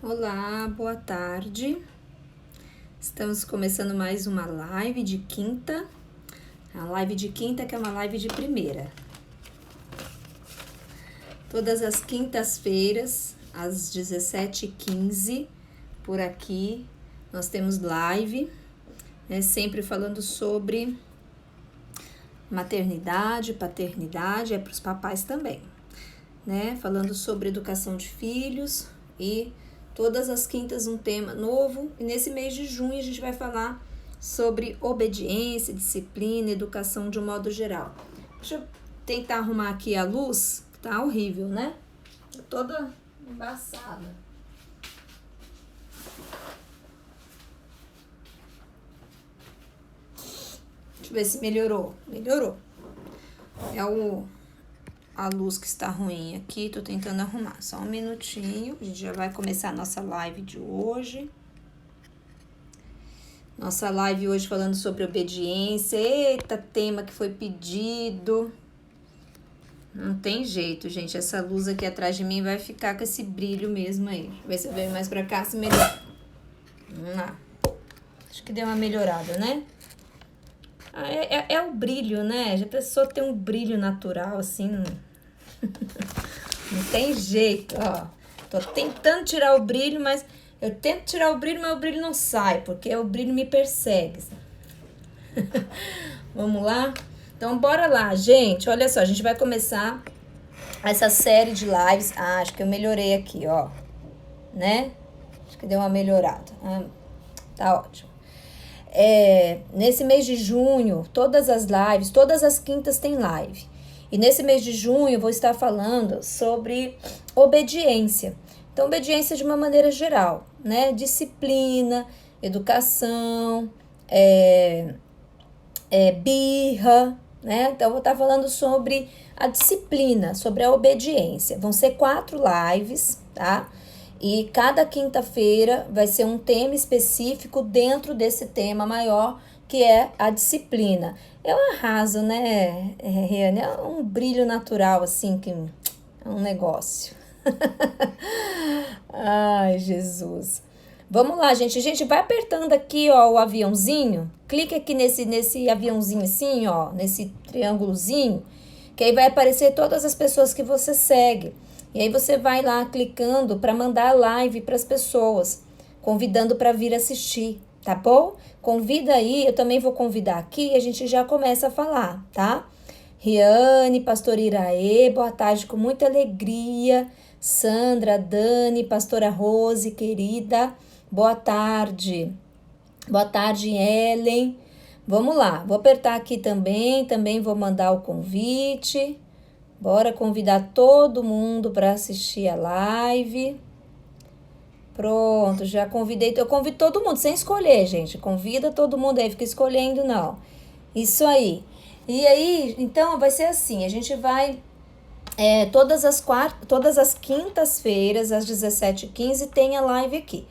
Olá, boa tarde. Estamos começando mais uma live de quinta. A live de quinta que é uma live de primeira. Todas as quintas-feiras, às 17h15, por aqui, nós temos live, sempre falando sobre maternidade, paternidade, para os papais também, falando sobre educação de filhos e todas as quintas um tema novo. E nesse mês de junho a gente vai falar sobre obediência, disciplina, educação de um modo geral. Deixa eu tentar arrumar aqui a luz, que tá horrível, né? Tô toda embaçada. Deixa eu ver se melhorou. Melhorou. É a luz que está ruim aqui, tô tentando arrumar. Só um minutinho, a gente já vai começar a nossa live de hoje. Nossa live hoje falando sobre obediência. Eita, tema que foi pedido. Não tem jeito, gente. Essa luz aqui atrás de mim vai ficar com esse brilho mesmo aí. Deixa eu ver se eu venho mais pra cá, se melhora. Vamos lá. Acho que deu uma melhorada, né? É o brilho, né? Já pensou ter um brilho natural, assim, não tem jeito, ó. Tô tentando tirar o brilho, mas eu tento tirar o brilho, mas o brilho não sai, porque o brilho me persegue. Vamos lá? Então, bora lá, gente. Olha só, a gente vai começar essa série de lives. Acho que eu melhorei aqui, ó. Né? Acho que deu uma melhorada. Tá ótimo. Nesse mês de junho, todas as lives, todas as quintas tem live. E nesse mês de junho eu vou estar falando sobre obediência. Então, obediência de uma maneira geral, né? Disciplina, educação, birra, né? Então, eu vou estar falando sobre a disciplina, sobre a obediência. Vão ser 4 lives, tá? E cada quinta-feira vai ser um tema específico dentro desse tema maior, que é a disciplina. Eu arraso, né, Riane? É um brilho natural, assim, que é um negócio. Ai, Jesus. Vamos lá, gente. A gente vai apertando aqui, ó, o aviãozinho. Clica aqui nesse aviãozinho assim, ó, nesse triângulozinho, que aí vai aparecer todas as pessoas que você segue. E aí você vai lá clicando para mandar a live para as pessoas, convidando para vir assistir, tá bom? Convida aí, eu também vou convidar aqui e a gente já começa a falar, tá? Riane, Pastor Iraê, boa tarde, com muita alegria. Sandra, Dani, Pastora Rose, querida, boa tarde. Boa tarde, Ellen. Vamos lá, vou apertar aqui também vou mandar o convite. Bora convidar todo mundo para assistir a live. Pronto, já convidei. Eu convido todo mundo, sem escolher, gente. Convida todo mundo aí, fica escolhendo, não. Isso aí. E aí, então, vai ser assim. A gente vai... todas as quintas-feiras, às 17h15, tem a live aqui.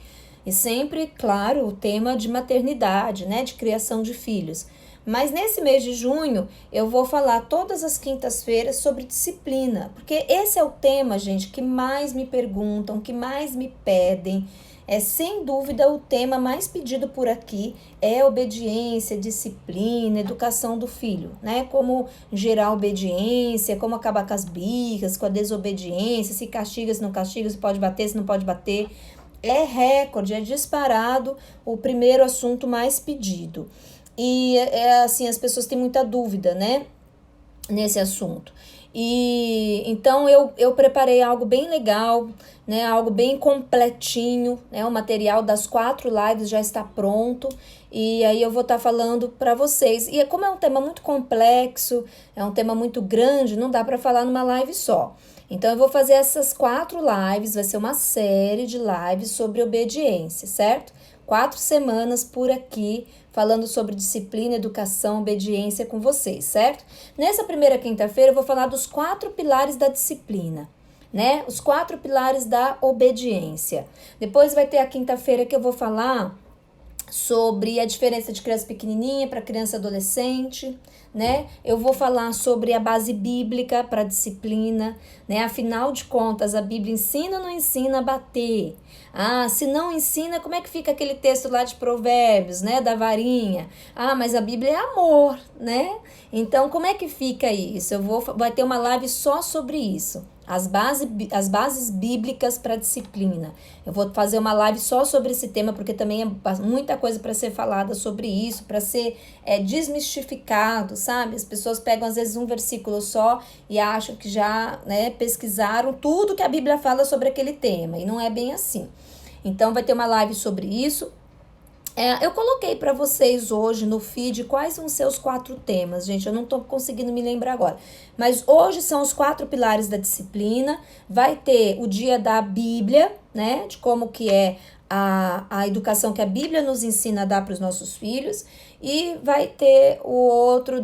E sempre, claro, o tema de maternidade, né? De criação de filhos. Mas nesse mês de junho, eu vou falar todas as quintas-feiras sobre disciplina, porque esse é o tema, gente, que mais me perguntam, que mais me pedem. Sem dúvida, o tema mais pedido por aqui é obediência, disciplina, educação do filho, né? Como gerar obediência, como acabar com as birras, com a desobediência, se castiga, se não castiga, se pode bater, se não pode bater. É recorde, é disparado o primeiro assunto mais pedido. E assim, as pessoas têm muita dúvida, né, nesse assunto. E então eu preparei algo bem legal, né, algo bem completinho, né, o material das 4 lives já está pronto. E aí eu vou estar falando para vocês. E como é um tema muito complexo, é um tema muito grande, não dá para falar numa live só. Então eu vou fazer essas 4 lives, vai ser uma série de lives sobre obediência, certo? 4 semanas por aqui, falando sobre disciplina, educação, obediência com vocês, certo? Nessa primeira quinta-feira eu vou falar dos 4 pilares da disciplina, né? Os 4 pilares da obediência. Depois vai ter a quinta-feira que eu vou falar sobre a diferença de criança pequenininha para criança adolescente, né? Eu vou falar sobre a base bíblica para disciplina, né? Afinal de contas, a Bíblia ensina ou não ensina a bater? Ah, se não ensina, como é que fica aquele texto lá de Provérbios, né? Da varinha. Ah, mas a Bíblia é amor, né? Então, como é que fica isso? Vai ter uma live só sobre isso. As bases bíblicas para disciplina. Eu vou fazer uma live só sobre esse tema, porque também é muita coisa para ser falada sobre isso, para ser desmistificado, sabe? As pessoas pegam às vezes um versículo só e acham que já, né, pesquisaram tudo que a Bíblia fala sobre aquele tema, e não é bem assim. Então vai ter uma live sobre isso. Eu coloquei para vocês hoje no feed quais vão ser os 4 temas, gente, eu não estou conseguindo me lembrar agora, mas hoje são os 4 pilares da disciplina. Vai ter o dia da Bíblia, né, de como que é a educação que a Bíblia nos ensina a dar para os nossos filhos, e vai ter o outro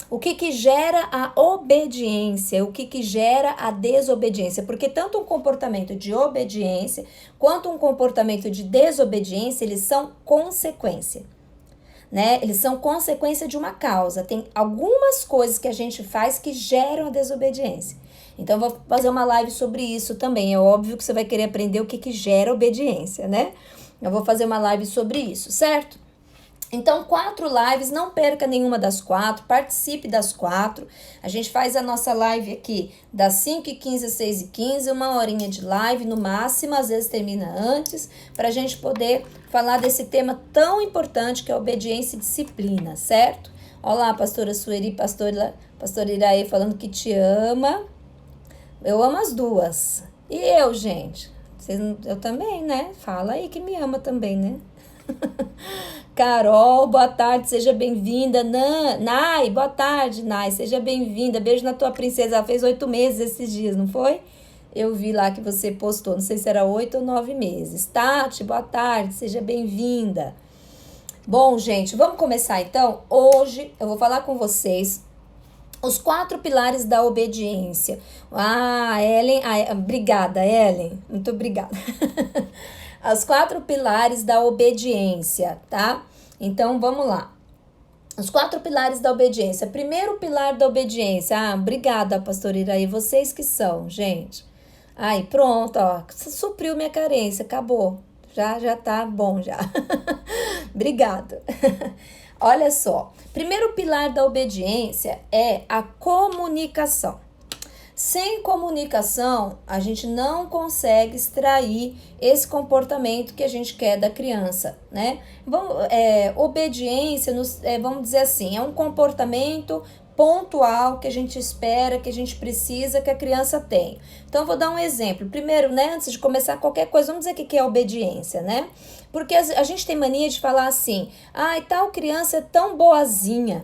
o que gera a obediência, o que gera a desobediência, porque tanto um comportamento de obediência quanto um comportamento de desobediência, eles são consequência, né? Eles são consequência de uma causa. Tem algumas coisas que a gente faz que geram a desobediência. Então, eu vou fazer uma live sobre isso também. É óbvio que você vai querer aprender o que gera obediência, né? Eu vou fazer uma live sobre isso, certo? Então, 4 lives, não perca nenhuma das 4, participe das 4. A gente faz a nossa live aqui das 5h15 às 6h15, 1 horinha de live no máximo, às vezes termina antes, para a gente poder falar desse tema tão importante que é obediência e disciplina, certo? Olá, pastora Sueli, pastora Iraê falando que te ama. Eu amo as duas. E eu, gente? Eu também, né? Fala aí que me ama também, né? Carol, boa tarde, seja bem-vinda. Nai, boa tarde, Nai, seja bem-vinda. Beijo na tua princesa. Ela fez 8 meses esses dias, não foi? Eu vi lá que você postou, não sei se era 8 ou 9 meses. Tati, boa tarde, seja bem-vinda. Bom, gente, vamos começar então. Hoje eu vou falar com vocês os 4 pilares da obediência. Ellen, obrigada, Ellen, muito obrigada. Os 4 pilares da obediência, tá? Então, vamos lá. Os 4 pilares da obediência. Primeiro pilar da obediência. Obrigada, pastor Iraí. Vocês que são, gente. Aí, pronto, ó. Supriu minha carência, acabou. Já tá bom, já. Obrigada. Olha só. Primeiro pilar da obediência é a comunicação. Sem comunicação, a gente não consegue extrair esse comportamento que a gente quer da criança, né? Obediência, vamos dizer assim, é um comportamento pontual que a gente espera, que a gente precisa que a criança tenha. Então, eu vou dar um exemplo. Primeiro, né, antes de começar qualquer coisa, vamos dizer o que é obediência, né? Porque a gente tem mania de falar assim, tal criança é tão boazinha.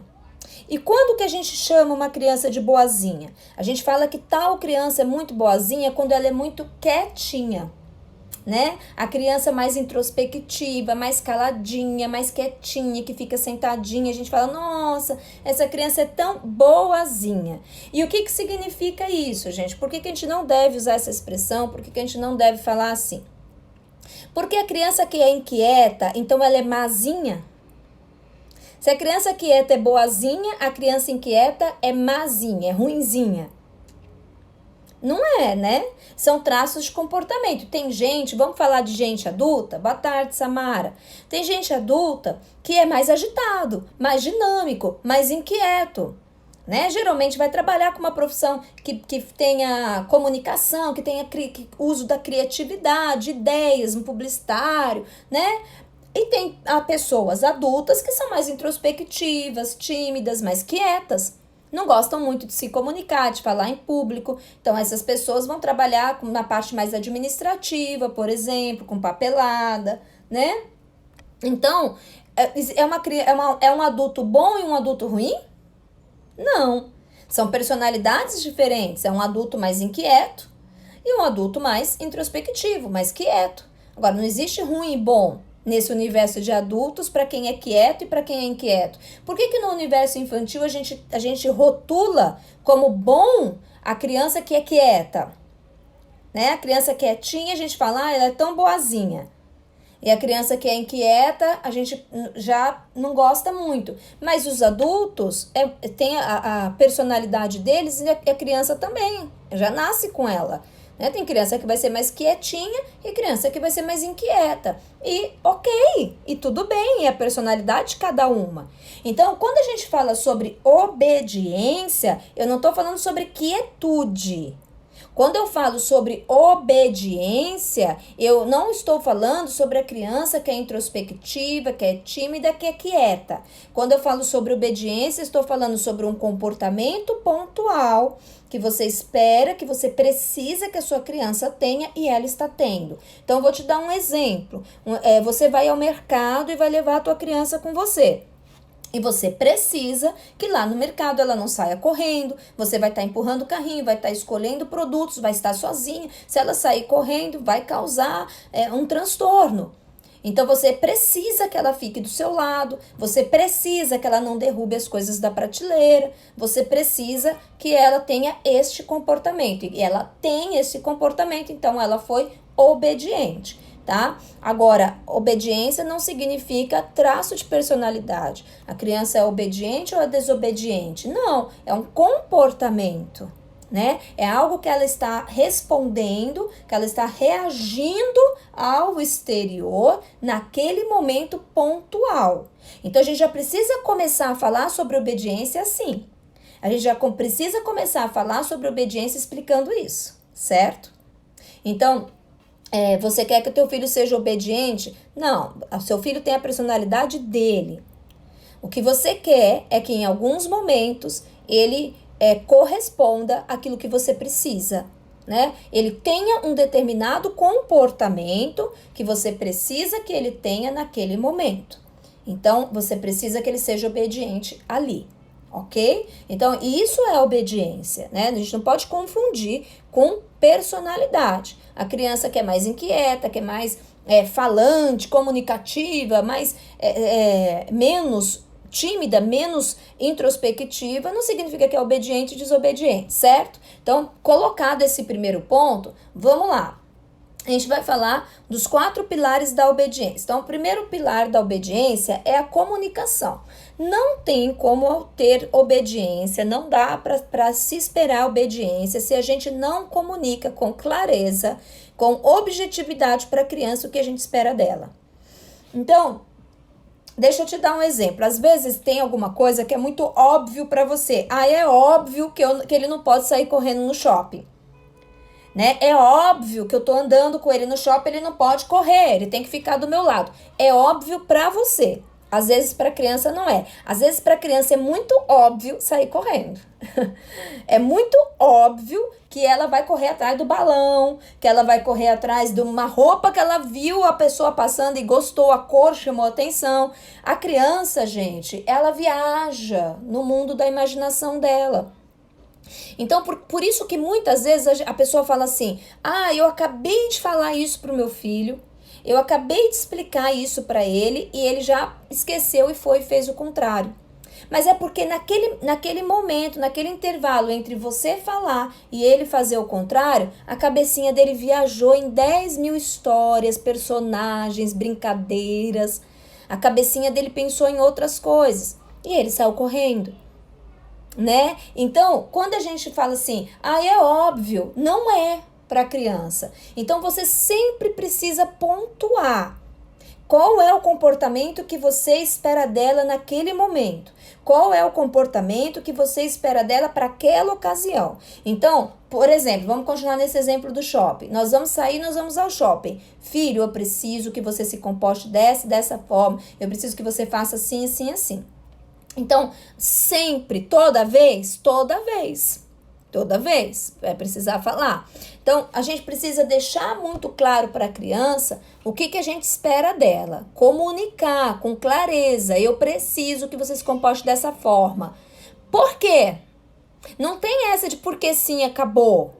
E quando que a gente chama uma criança de boazinha? A gente fala que tal criança é muito boazinha quando ela é muito quietinha, né? A criança mais introspectiva, mais caladinha, mais quietinha, que fica sentadinha. A gente fala, nossa, essa criança é tão boazinha. E o que significa isso, gente? Por que a gente não deve usar essa expressão? Por que a gente não deve falar assim? Porque a criança que é inquieta, então ela é mazinha? Se a criança quieta é boazinha, a criança inquieta é mazinha, é ruinzinha. Não é, né? São traços de comportamento. Tem gente, vamos falar de gente adulta? Boa tarde, Samara. Tem gente adulta que é mais agitado, mais dinâmico, mais inquieto, né? Geralmente vai trabalhar com uma profissão que tenha comunicação, que tenha uso da criatividade, ideias, um publicitário, né? E tem pessoas adultas que são mais introspectivas, tímidas, mais quietas. Não gostam muito de se comunicar, de falar em público. Então, essas pessoas vão trabalhar na parte mais administrativa, por exemplo, com papelada, né? Então, é um adulto bom e um adulto ruim? Não. São personalidades diferentes. É um adulto mais inquieto e um adulto mais introspectivo, mais quieto. Agora, não existe ruim e bom nesse universo de adultos para quem é quieto e para quem é inquieto. Por que no universo infantil a gente rotula como bom a criança que é quieta? Né? A criança quietinha, a gente fala, ela é tão boazinha. E a criança que é inquieta, a gente já não gosta muito. Mas os adultos têm a personalidade deles e a criança também. Já nasce com ela. Né? Tem criança que vai ser mais quietinha e criança que vai ser mais inquieta. E ok, e tudo bem, é a personalidade de cada uma. Então, quando a gente fala sobre obediência, eu não estou falando sobre quietude. Quando eu falo sobre obediência, eu não estou falando sobre a criança que é introspectiva, que é tímida, que é quieta. Quando eu falo sobre obediência, estou falando sobre um comportamento pontual que você espera, que você precisa que a sua criança tenha e ela está tendo. Então, eu vou te dar um exemplo. Você vai ao mercado e vai levar a tua criança com você. E você precisa que lá no mercado ela não saia correndo, você vai estar empurrando o carrinho, vai estar escolhendo produtos, vai estar sozinha. Se ela sair correndo, vai causar um transtorno. Então, você precisa que ela fique do seu lado, você precisa que ela não derrube as coisas da prateleira, você precisa que ela tenha este comportamento. E ela tem esse comportamento, então ela foi obediente. Tá? Agora, obediência não significa traço de personalidade. A criança é obediente ou é desobediente? Não, é um comportamento, né? É algo que ela está respondendo, que ela está reagindo ao exterior naquele momento pontual. Então, a gente já precisa começar a falar sobre obediência assim. A gente já precisa começar a falar sobre obediência explicando isso, certo? Então, você quer que o teu filho seja obediente? Não, o seu filho tem a personalidade dele. O que você quer é que em alguns momentos ele corresponda àquilo que você precisa, né? Ele tenha um determinado comportamento que você precisa que ele tenha naquele momento. Então, você precisa que ele seja obediente ali. Ok? Então, isso é obediência, né? A gente não pode confundir com personalidade. A criança que é mais inquieta, que é mais falante, comunicativa, menos tímida, menos introspectiva, não significa que é obediente e desobediente, certo? Então, colocado esse primeiro ponto, vamos lá. A gente vai falar dos 4 pilares da obediência. Então, o primeiro pilar da obediência é a comunicação. Não tem como ter obediência, não dá para se esperar obediência se a gente não comunica com clareza, com objetividade para a criança o que a gente espera dela. Então, deixa eu te dar um exemplo. Às vezes tem alguma coisa que é muito óbvio para você. É óbvio que ele não pode sair correndo no shopping. Né? É óbvio que eu tô andando com ele no shopping, ele não pode correr, ele tem que ficar do meu lado. É óbvio pra você. Às vezes pra criança não é. Às vezes pra criança é muito óbvio sair correndo. É muito óbvio que ela vai correr atrás do balão, que ela vai correr atrás de uma roupa que ela viu a pessoa passando e gostou, a cor chamou a atenção. A criança, gente, ela viaja no mundo da imaginação dela. Então, por isso que muitas vezes a pessoa fala assim, eu acabei de falar isso pro meu filho, eu acabei de explicar isso para ele e ele já esqueceu e fez o contrário. Mas é porque naquele momento, naquele intervalo entre você falar e ele fazer o contrário, a cabecinha dele viajou em 10.000 histórias, personagens, brincadeiras. A cabecinha dele pensou em outras coisas e ele saiu correndo. Né? Então, quando a gente fala assim, é óbvio, não é para criança. Então, você sempre precisa pontuar qual é o comportamento que você espera dela naquele momento. Qual é o comportamento que você espera dela para aquela ocasião. Então, por exemplo, vamos continuar nesse exemplo do shopping. Nós vamos sair, nós vamos ao shopping. Filho, eu preciso que você se comporte dessa forma. Eu preciso que você faça assim, assim, assim. Então, sempre, toda vez, vai precisar falar. Então, a gente precisa deixar muito claro para a criança o que a gente espera dela. Comunicar com clareza. Eu preciso que você se comporte dessa forma. Por quê? Não tem essa de porque sim, acabou.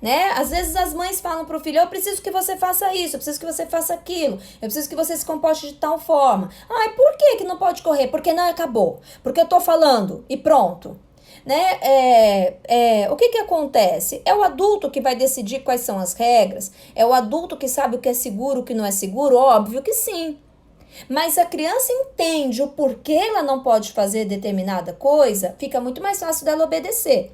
Né? Às vezes as mães falam pro filho, eu preciso que você faça isso, eu preciso que você faça aquilo, eu preciso que você se comporte de tal forma. Por que não pode correr? Porque não acabou. Porque eu tô falando e pronto. né? O que acontece? É o adulto que vai decidir quais são as regras? É o adulto que sabe o que é seguro, o que não é seguro? Óbvio que sim. Mas a criança entende o porquê ela não pode fazer determinada coisa, fica muito mais fácil dela obedecer.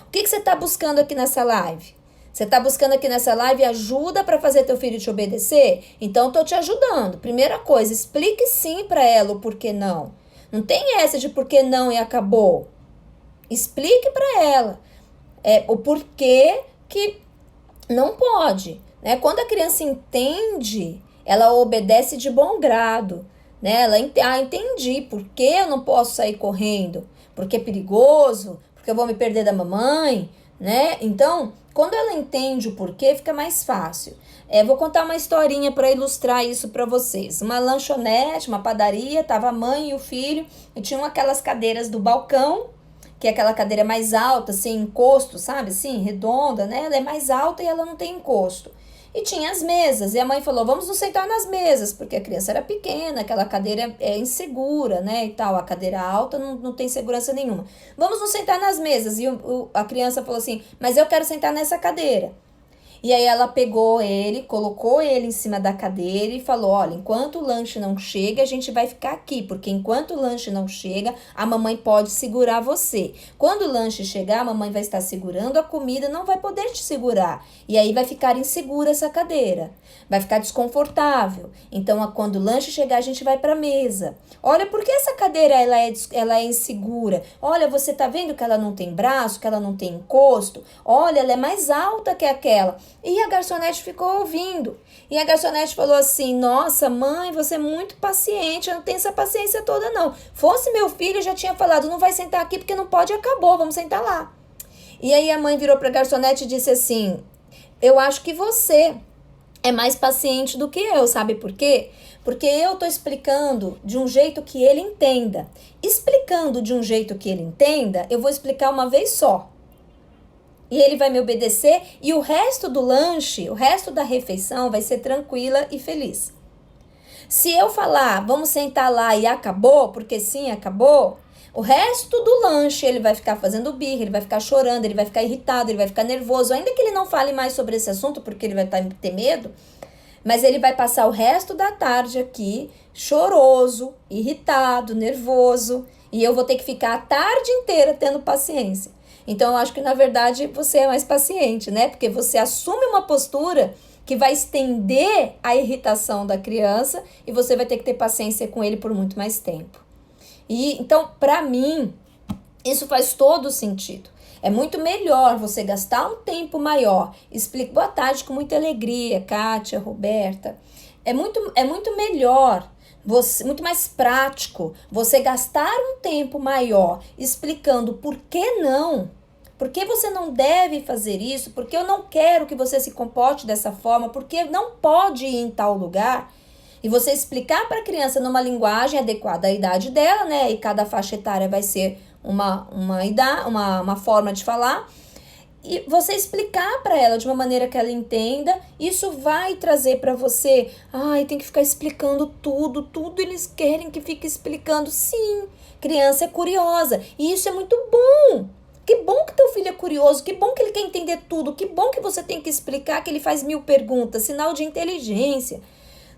O que você está buscando aqui nessa live? Você está buscando aqui nessa live ajuda para fazer teu filho te obedecer? Então, eu tô te ajudando. Primeira coisa, explique sim para ela o porquê não. Não tem essa de porquê não e acabou. Explique para ela o porquê que não pode. Né? Quando a criança entende, ela obedece de bom grado. Né? Entendi. Por que eu não posso sair correndo? Porque é perigoso? Porque eu vou me perder da mamãe? Né? Então, quando ela entende o porquê, fica mais fácil. Vou contar uma historinha para ilustrar isso para vocês. Uma lanchonete, uma padaria, tava a mãe e o filho, e tinham aquelas cadeiras do balcão, que é aquela cadeira mais alta, sem encosto, sabe? Assim, redonda, né? Ela é mais alta e ela não tem encosto. E tinha as mesas, e a mãe falou, vamos nos sentar nas mesas, porque a criança era pequena, aquela cadeira é insegura, né, e tal, a cadeira alta não tem segurança nenhuma. Vamos nos sentar nas mesas, e a criança falou assim, mas eu quero sentar nessa cadeira. E aí ela pegou ele, colocou ele em cima da cadeira e falou, olha, enquanto o lanche não chega, a gente vai ficar aqui, porque enquanto o lanche não chega, a mamãe pode segurar você. Quando o lanche chegar, a mamãe vai estar segurando a comida, não vai poder te segurar. E aí vai ficar insegura essa cadeira, vai ficar desconfortável. Então, quando o lanche chegar, a gente vai para a mesa. Olha, por que essa cadeira ela é insegura? Olha, você tá vendo que ela não tem braço, que ela não tem encosto? Olha, ela é mais alta que aquela. E a garçonete ficou ouvindo. E a garçonete falou assim, nossa, mãe, você é muito paciente, eu não tenho essa paciência toda, não. Fosse meu filho, eu já tinha falado, não vai sentar aqui porque não pode, acabou, vamos sentar lá. E aí a mãe virou para a garçonete e disse assim, eu acho que você é mais paciente do que eu, sabe por quê? Porque eu tô explicando de um jeito que ele entenda. Explicando de um jeito que ele entenda, eu vou explicar uma vez só. E ele vai me obedecer e o resto do lanche, o resto da refeição vai ser tranquila e feliz. Se eu falar, vamos sentar lá e acabou, porque sim, acabou, o resto do lanche ele vai ficar fazendo birra, ele vai ficar chorando, ele vai ficar irritado, ele vai ficar nervoso, ainda que ele não fale mais sobre esse assunto, porque ele vai ter medo, mas ele vai passar o resto da tarde aqui choroso, irritado, nervoso, e eu vou ter que ficar a tarde inteira tendo paciência. Então, eu acho que, na verdade, você é mais paciente, né? Porque você assume uma postura que vai estender a irritação da criança e você vai ter que ter paciência com ele por muito mais tempo. E, então, para mim, isso faz todo sentido. É muito melhor você gastar um tempo maior. Explico, boa tarde, com muita alegria, Kátia, Roberta. É muito melhor. Muito mais prático você gastar um tempo maior explicando por que não, por que você não deve fazer isso, por que eu não quero que você se comporte dessa forma, por que não pode ir em tal lugar, e você explicar para a criança numa linguagem adequada à idade dela, né? E cada faixa etária vai ser uma forma de falar. E você explicar para ela de uma maneira que ela entenda, isso vai trazer para você, tem que ficar explicando tudo eles querem que fique explicando. Sim, criança é curiosa e isso é muito bom. Que bom que teu filho é curioso, que bom que ele quer entender tudo, que bom que você tem que explicar, que ele faz 1000 perguntas, sinal de inteligência,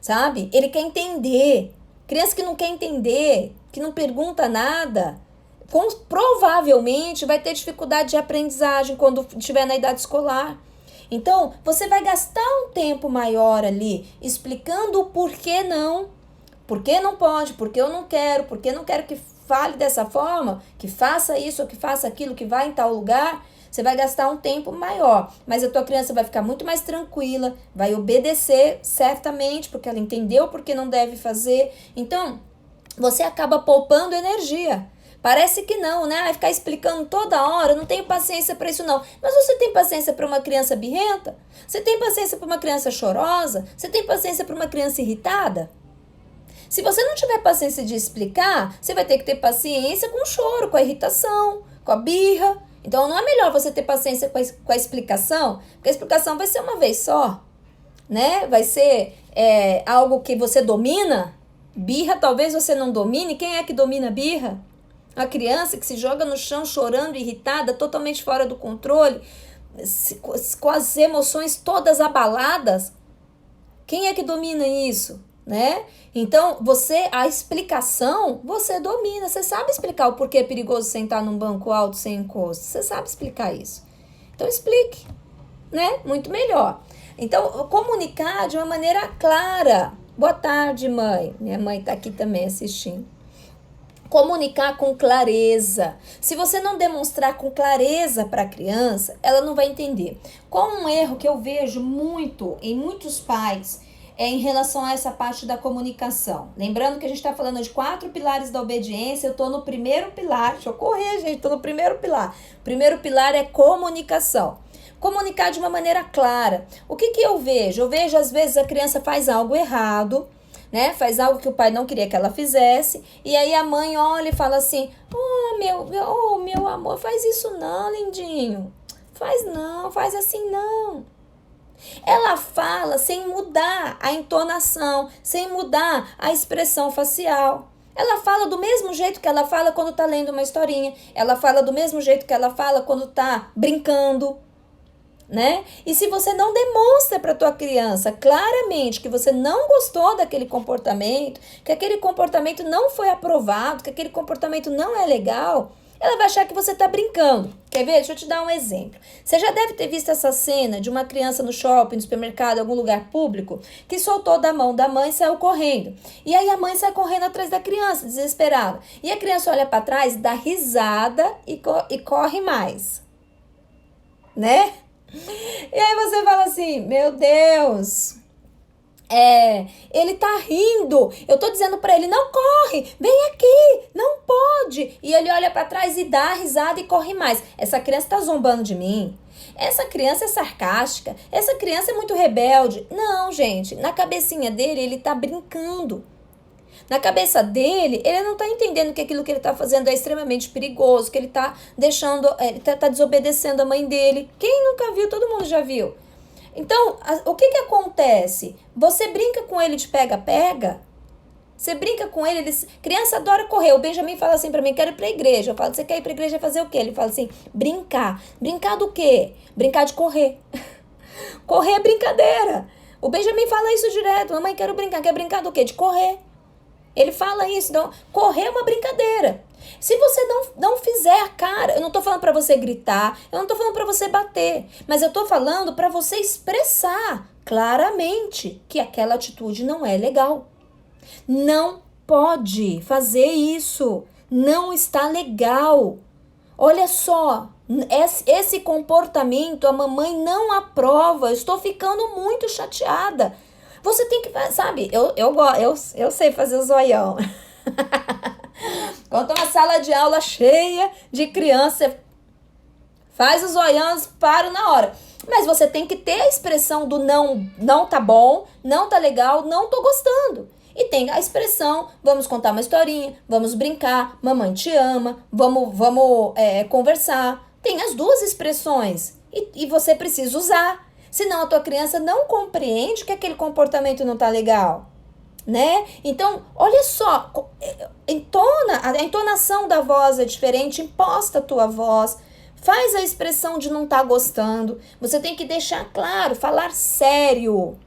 sabe? Ele quer entender. Criança que não quer entender, que não pergunta nada, provavelmente vai ter dificuldade de aprendizagem quando estiver na idade escolar. Então, você vai gastar um tempo maior ali explicando o porquê não. Por que não pode, por que eu não quero, por que não quero que fale dessa forma, que faça isso ou que faça aquilo, que vá em tal lugar. Você vai gastar um tempo maior, mas a tua criança vai ficar muito mais tranquila, vai obedecer certamente, porque ela entendeu por que não deve fazer. Então, você acaba poupando energia. Parece que não, né? Vai ficar explicando toda hora, não tenho paciência para isso não. Mas você tem paciência para uma criança birrenta? Você tem paciência para uma criança chorosa? Você tem paciência para uma criança irritada? Se você não tiver paciência de explicar, você vai ter que ter paciência com o choro, com a irritação, com a birra. Então, não é melhor você ter paciência com a explicação? Porque a explicação vai ser uma vez só, né? Vai ser algo que você domina. Birra talvez você não domine. Quem é que domina birra? Uma criança que se joga no chão chorando, irritada, totalmente fora do controle, com as emoções todas abaladas. Quem é que domina isso, né? Então, a explicação, você domina. Você sabe explicar o porquê é perigoso sentar num banco alto sem encosto. Você sabe explicar isso. Então, explique, né? Muito melhor. Então, comunicar de uma maneira clara. Boa tarde, mãe. Minha mãe tá aqui também assistindo. Comunicar com clareza. Se você não demonstrar com clareza para a criança, ela não vai entender. Qual um erro que eu vejo muito em muitos pais é em relação a essa parte da comunicação. Lembrando que a gente está falando de 4 pilares da obediência, eu estou no primeiro pilar. Deixa eu correr, gente, estou no primeiro pilar. O primeiro pilar é comunicação. Comunicar de uma maneira clara. O que eu vejo? Eu vejo, às vezes, a criança faz algo errado, né? Faz algo que o pai não queria que ela fizesse, e aí a mãe olha e fala assim: meu amor, faz isso não, lindinho. Faz não, faz assim não. Ela fala sem mudar a entonação, sem mudar a expressão facial. Ela fala do mesmo jeito que ela fala quando tá lendo uma historinha. Ela fala do mesmo jeito que ela fala quando tá brincando, né? E se você não demonstra para tua criança claramente que você não gostou daquele comportamento, que aquele comportamento não foi aprovado, que aquele comportamento não é legal, ela vai achar que você tá brincando. Quer ver? Deixa eu te dar um exemplo. Você já deve ter visto essa cena de uma criança no shopping, no supermercado, em algum lugar público, que soltou da mão da mãe e saiu correndo. E aí a mãe sai correndo atrás da criança, desesperada. E a criança olha para trás, dá risada e corre mais, né? E aí você fala assim: meu Deus, ele tá rindo, eu tô dizendo pra ele: não corre, vem aqui, não pode. E ele olha pra trás e dá a risada e corre mais. Essa criança tá zombando de mim? Essa criança é sarcástica? Essa criança é muito rebelde? Não, gente, na cabecinha dele ele tá brincando. Na cabeça dele, ele não tá entendendo que aquilo que ele tá fazendo é extremamente perigoso, que ele tá deixando, ele tá desobedecendo a mãe dele. Quem nunca viu? Todo mundo já viu. Então, o que acontece? Você brinca com ele de pega-pega? Você brinca com ele, criança adora correr. O Benjamin fala assim pra mim: quero ir pra igreja. Eu falo: você quer ir pra igreja fazer o quê? Ele fala assim: brincar. Brincar do quê? Brincar de correr. Correr é brincadeira. O Benjamin fala isso direto: mamãe, quero brincar. Quer brincar do quê? De correr. Ele fala isso. Então, correr é uma brincadeira. Se você não fizer a cara, eu não tô falando pra você gritar, eu não tô falando pra você bater, mas eu tô falando pra você expressar claramente que aquela atitude não é legal. Não pode fazer isso. Não está legal. Olha só, esse comportamento a mamãe não aprova. Eu estou ficando muito chateada. Você tem que, sabe, eu sei fazer o zoião. Quando tem uma sala de aula cheia de criança, faz os zoiãos, para na hora. Mas você tem que ter a expressão do não tá bom, não tá legal, não tô gostando. E tem a expressão: vamos contar uma historinha, vamos brincar, mamãe te ama, vamos conversar. Tem as duas expressões e você precisa usar. Senão a tua criança não compreende que aquele comportamento não tá legal, né? Então, olha só, a entonação da voz é diferente, imposta a tua voz, faz a expressão de não tá gostando. Você tem que deixar claro, falar sério.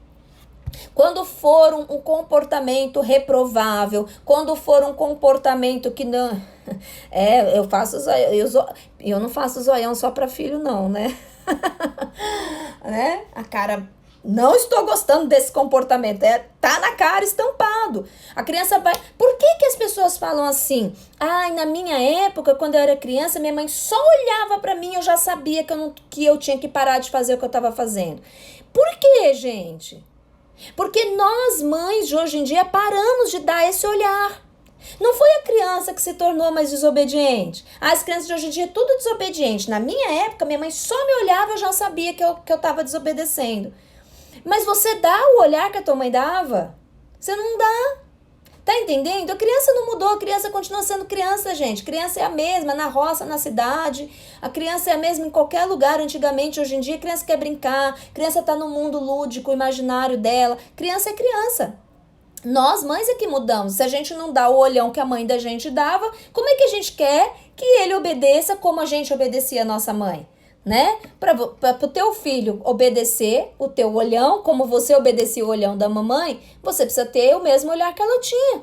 Quando for um comportamento reprovável, quando for um comportamento que não... eu não faço zoião só para filho não, né? Né? A cara: não estou gostando desse comportamento. Tá na cara, estampado. A criança vai... Por que as pessoas falam assim? Na minha época, quando eu era criança, minha mãe só olhava para mim, eu já sabia que eu tinha que parar de fazer o que eu estava fazendo. Por quê, gente? Porque nós, mães de hoje em dia, paramos de dar esse olhar. Não foi a criança que se tornou mais desobediente. As crianças de hoje em dia é tudo desobediente. Na minha época, minha mãe só me olhava e eu já sabia que eu estava desobedecendo. Mas você dá o olhar que a tua mãe dava? Você não dá. Tá entendendo? A criança não mudou, a criança continua sendo criança, gente. Criança é a mesma na roça, na cidade. A criança é a mesma em qualquer lugar antigamente. Hoje em dia, a criança quer brincar. A criança tá no mundo lúdico, imaginário dela. Criança é criança. Nós, mães, é que mudamos. Se a gente não dá o olhão que a mãe da gente dava, como é que a gente quer que ele obedeça como a gente obedecia a nossa mãe? Né? Para o teu filho obedecer o teu olhão, como você obedecia o olhão da mamãe, você precisa ter o mesmo olhar que ela tinha.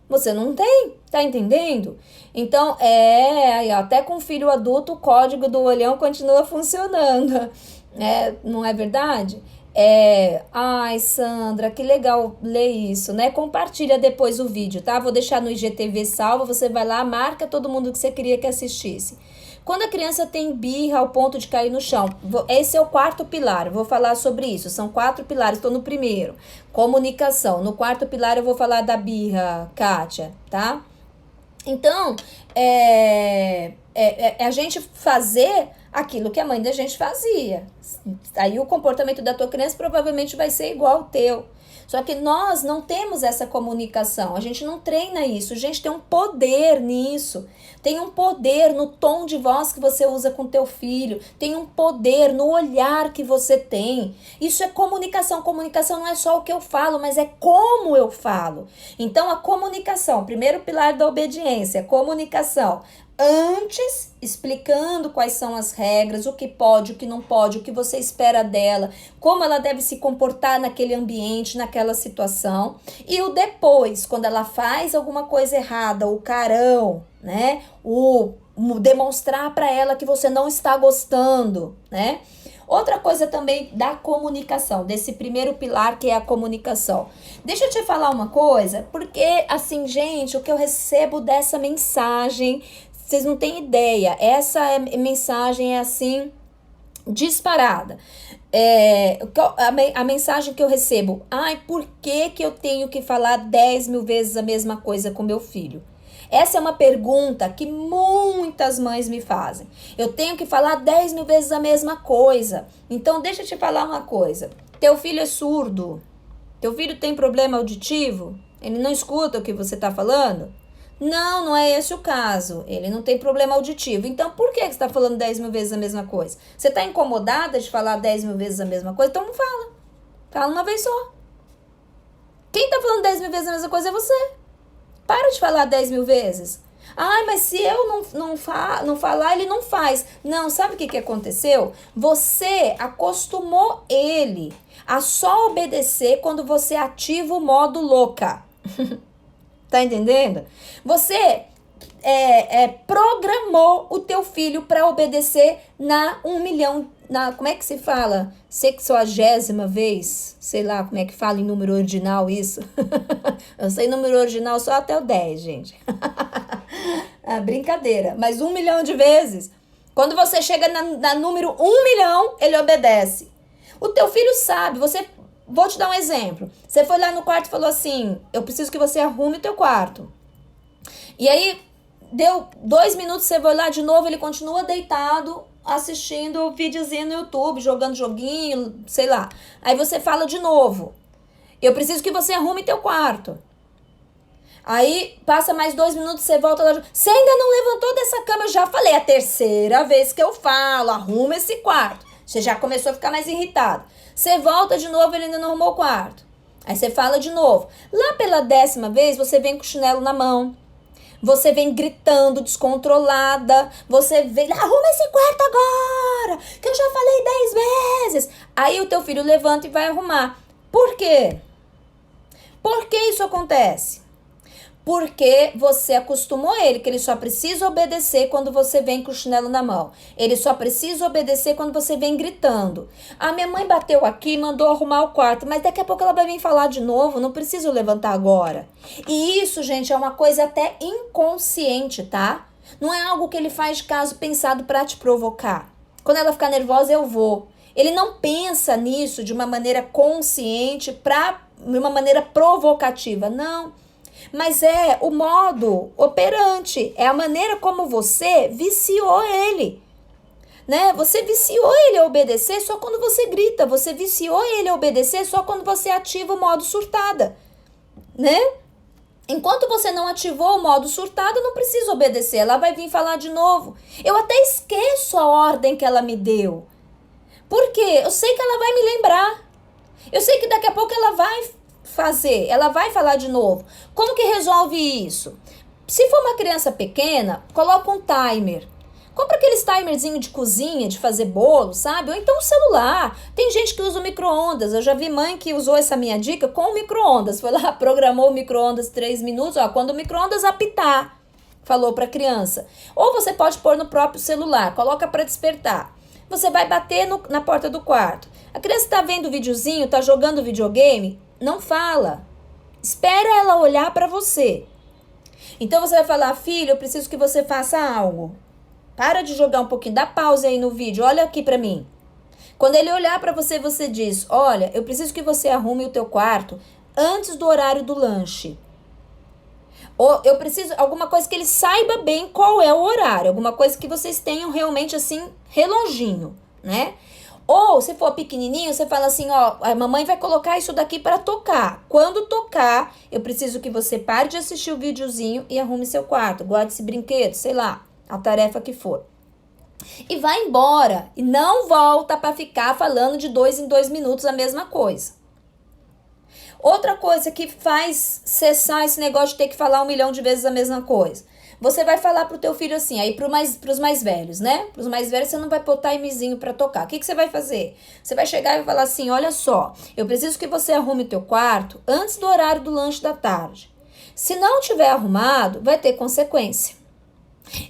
Você não tem, tá entendendo? Então, até com filho adulto, o código do olhão continua funcionando. Não é verdade? Ai, Sandra, que legal ler isso, né? Compartilha depois o vídeo, tá? Vou deixar no IGTV salvo, você vai lá, marca todo mundo que você queria que assistisse. Quando a criança tem birra ao ponto de cair no chão, esse é o quarto pilar, eu vou falar sobre isso. São 4 pilares, estou no primeiro, comunicação. No quarto pilar eu vou falar da birra, Kátia, tá? Então, a gente fazer aquilo que a mãe da gente fazia. Aí o comportamento da tua criança provavelmente vai ser igual ao teu. Só que nós não temos essa comunicação, a gente não treina isso, a gente tem um poder nisso. Tem um poder no tom de voz que você usa com teu filho, tem um poder no olhar que você tem. Isso é comunicação. Comunicação não é só o que eu falo, mas é como eu falo. Então a comunicação, primeiro pilar da obediência, comunicação. Antes, explicando quais são as regras, o que pode, o que não pode, o que você espera dela, como ela deve se comportar naquele ambiente, naquela situação. E o depois, quando ela faz alguma coisa errada, o carão, né? O demonstrar para ela que você não está gostando, né? Outra coisa também da comunicação, desse primeiro pilar que é a comunicação. Deixa eu te falar uma coisa, porque assim, gente, o que eu recebo dessa mensagem, vocês não têm ideia, essa mensagem é assim, disparada. A mensagem que eu recebo, por que eu tenho que falar 10 mil vezes a mesma coisa com meu filho? Essa é uma pergunta que muitas mães me fazem. Eu tenho que falar 10 mil vezes a mesma coisa. Então, deixa eu te falar uma coisa. Teu filho é surdo? Teu filho tem problema auditivo? Ele não escuta o que você está falando? Não, não é esse o caso. Ele não tem problema auditivo. Então, por que você está falando 10 mil vezes a mesma coisa? Você está incomodada de falar 10 mil vezes a mesma coisa? Então, não fala. Fala uma vez só. Quem está falando 10 mil vezes a mesma coisa é você. Para de falar 10 mil vezes. Mas se eu não falar, ele não faz. Não, sabe o que aconteceu? Você acostumou ele a só obedecer quando você ativa o modo louca. Tá entendendo? Você programou o teu filho para obedecer na 1 milhão, como é que se fala? 60ª vez, sei lá como é que fala em número ordinal isso. Eu sei número ordinal só até o 10, gente. Brincadeira, mas 1 milhão de vezes. Quando você chega na número 1 milhão, ele obedece. O teu filho sabe, vou te dar um exemplo. Você foi lá no quarto e falou assim, eu preciso que você arrume o teu quarto. E aí, deu 2 minutos, você vai lá de novo, ele continua deitado, assistindo o videozinho no YouTube, jogando joguinho, sei lá. Aí você fala de novo, eu preciso que você arrume teu quarto. Aí, passa mais 2 minutos, você volta lá, você ainda não levantou dessa cama, eu já falei, a 3ª vez que eu falo, arruma esse quarto. Você já começou a ficar mais irritado. Você volta de novo, ele ainda não arrumou o quarto. Aí você fala de novo. Lá pela 10ª vez, você vem com o chinelo na mão. Você vem gritando, descontrolada. Você vem, arruma esse quarto agora, que eu já falei 10 vezes. Aí o teu filho levanta e vai arrumar. Por quê? Por que isso acontece? Porque você acostumou ele que ele só precisa obedecer quando você vem com o chinelo na mão. Ele só precisa obedecer quando você vem gritando. Minha mãe bateu aqui e mandou arrumar o quarto, mas daqui a pouco ela vai vir falar de novo, não preciso levantar agora. E isso, gente, é uma coisa até inconsciente, tá? Não é algo que ele faz de caso pensado para te provocar. Quando ela ficar nervosa, eu vou. Ele não pensa nisso de uma maneira consciente, de uma maneira provocativa, não. Mas é o modo operante, é a maneira como você viciou ele, né? Você viciou ele a obedecer só quando você grita, você viciou ele a obedecer só quando você ativa o modo surtada, né? Enquanto você não ativou o modo surtada, não precisa obedecer, ela vai vir falar de novo. Eu até esqueço a ordem que ela me deu, porque eu sei que ela vai me lembrar, eu sei que daqui a pouco ela vai fazer? Ela vai falar de novo. Como que resolve isso? Se for uma criança pequena, coloca um timer. Compra aqueles timerzinho de cozinha, de fazer bolo, sabe? Ou então o celular. Tem gente que usa o micro-ondas. Eu já vi mãe que usou essa minha dica com o micro-ondas. Foi lá, programou o micro-ondas 3 minutos. Ó, quando o micro-ondas apitar, falou para a criança. Ou você pode pôr no próprio celular. Coloca para despertar. Você vai bater na porta do quarto. A criança está vendo o videozinho, está jogando videogame. Não fala. Espera ela olhar para você. Então você vai falar, filho, eu preciso que você faça algo. Para de jogar um pouquinho, dá pausa aí no vídeo, olha aqui pra mim. Quando ele olhar pra você, você diz, olha, eu preciso que você arrume o teu quarto antes do horário do lanche. Ou eu preciso, alguma coisa que ele saiba bem qual é o horário, alguma coisa que vocês tenham realmente assim, reloginho, né? Ou, se for pequenininho, você fala assim, ó, a mamãe vai colocar isso daqui para tocar. Quando tocar, eu preciso que você pare de assistir o videozinho e arrume seu quarto, guarde esse brinquedo, sei lá. A tarefa que for. E vai embora. E não volta para ficar falando de 2 em 2 minutos a mesma coisa. Outra coisa que faz cessar esse negócio de ter que falar 1 milhão de vezes a mesma coisa. Você vai falar pro teu filho assim, aí pros mais velhos, né? Pros mais velhos você não vai pôr timezinho para tocar. O que você vai fazer? Você vai chegar e falar assim, olha só, eu preciso que você arrume o teu quarto antes do horário do lanche da tarde. Se não tiver arrumado, vai ter consequência.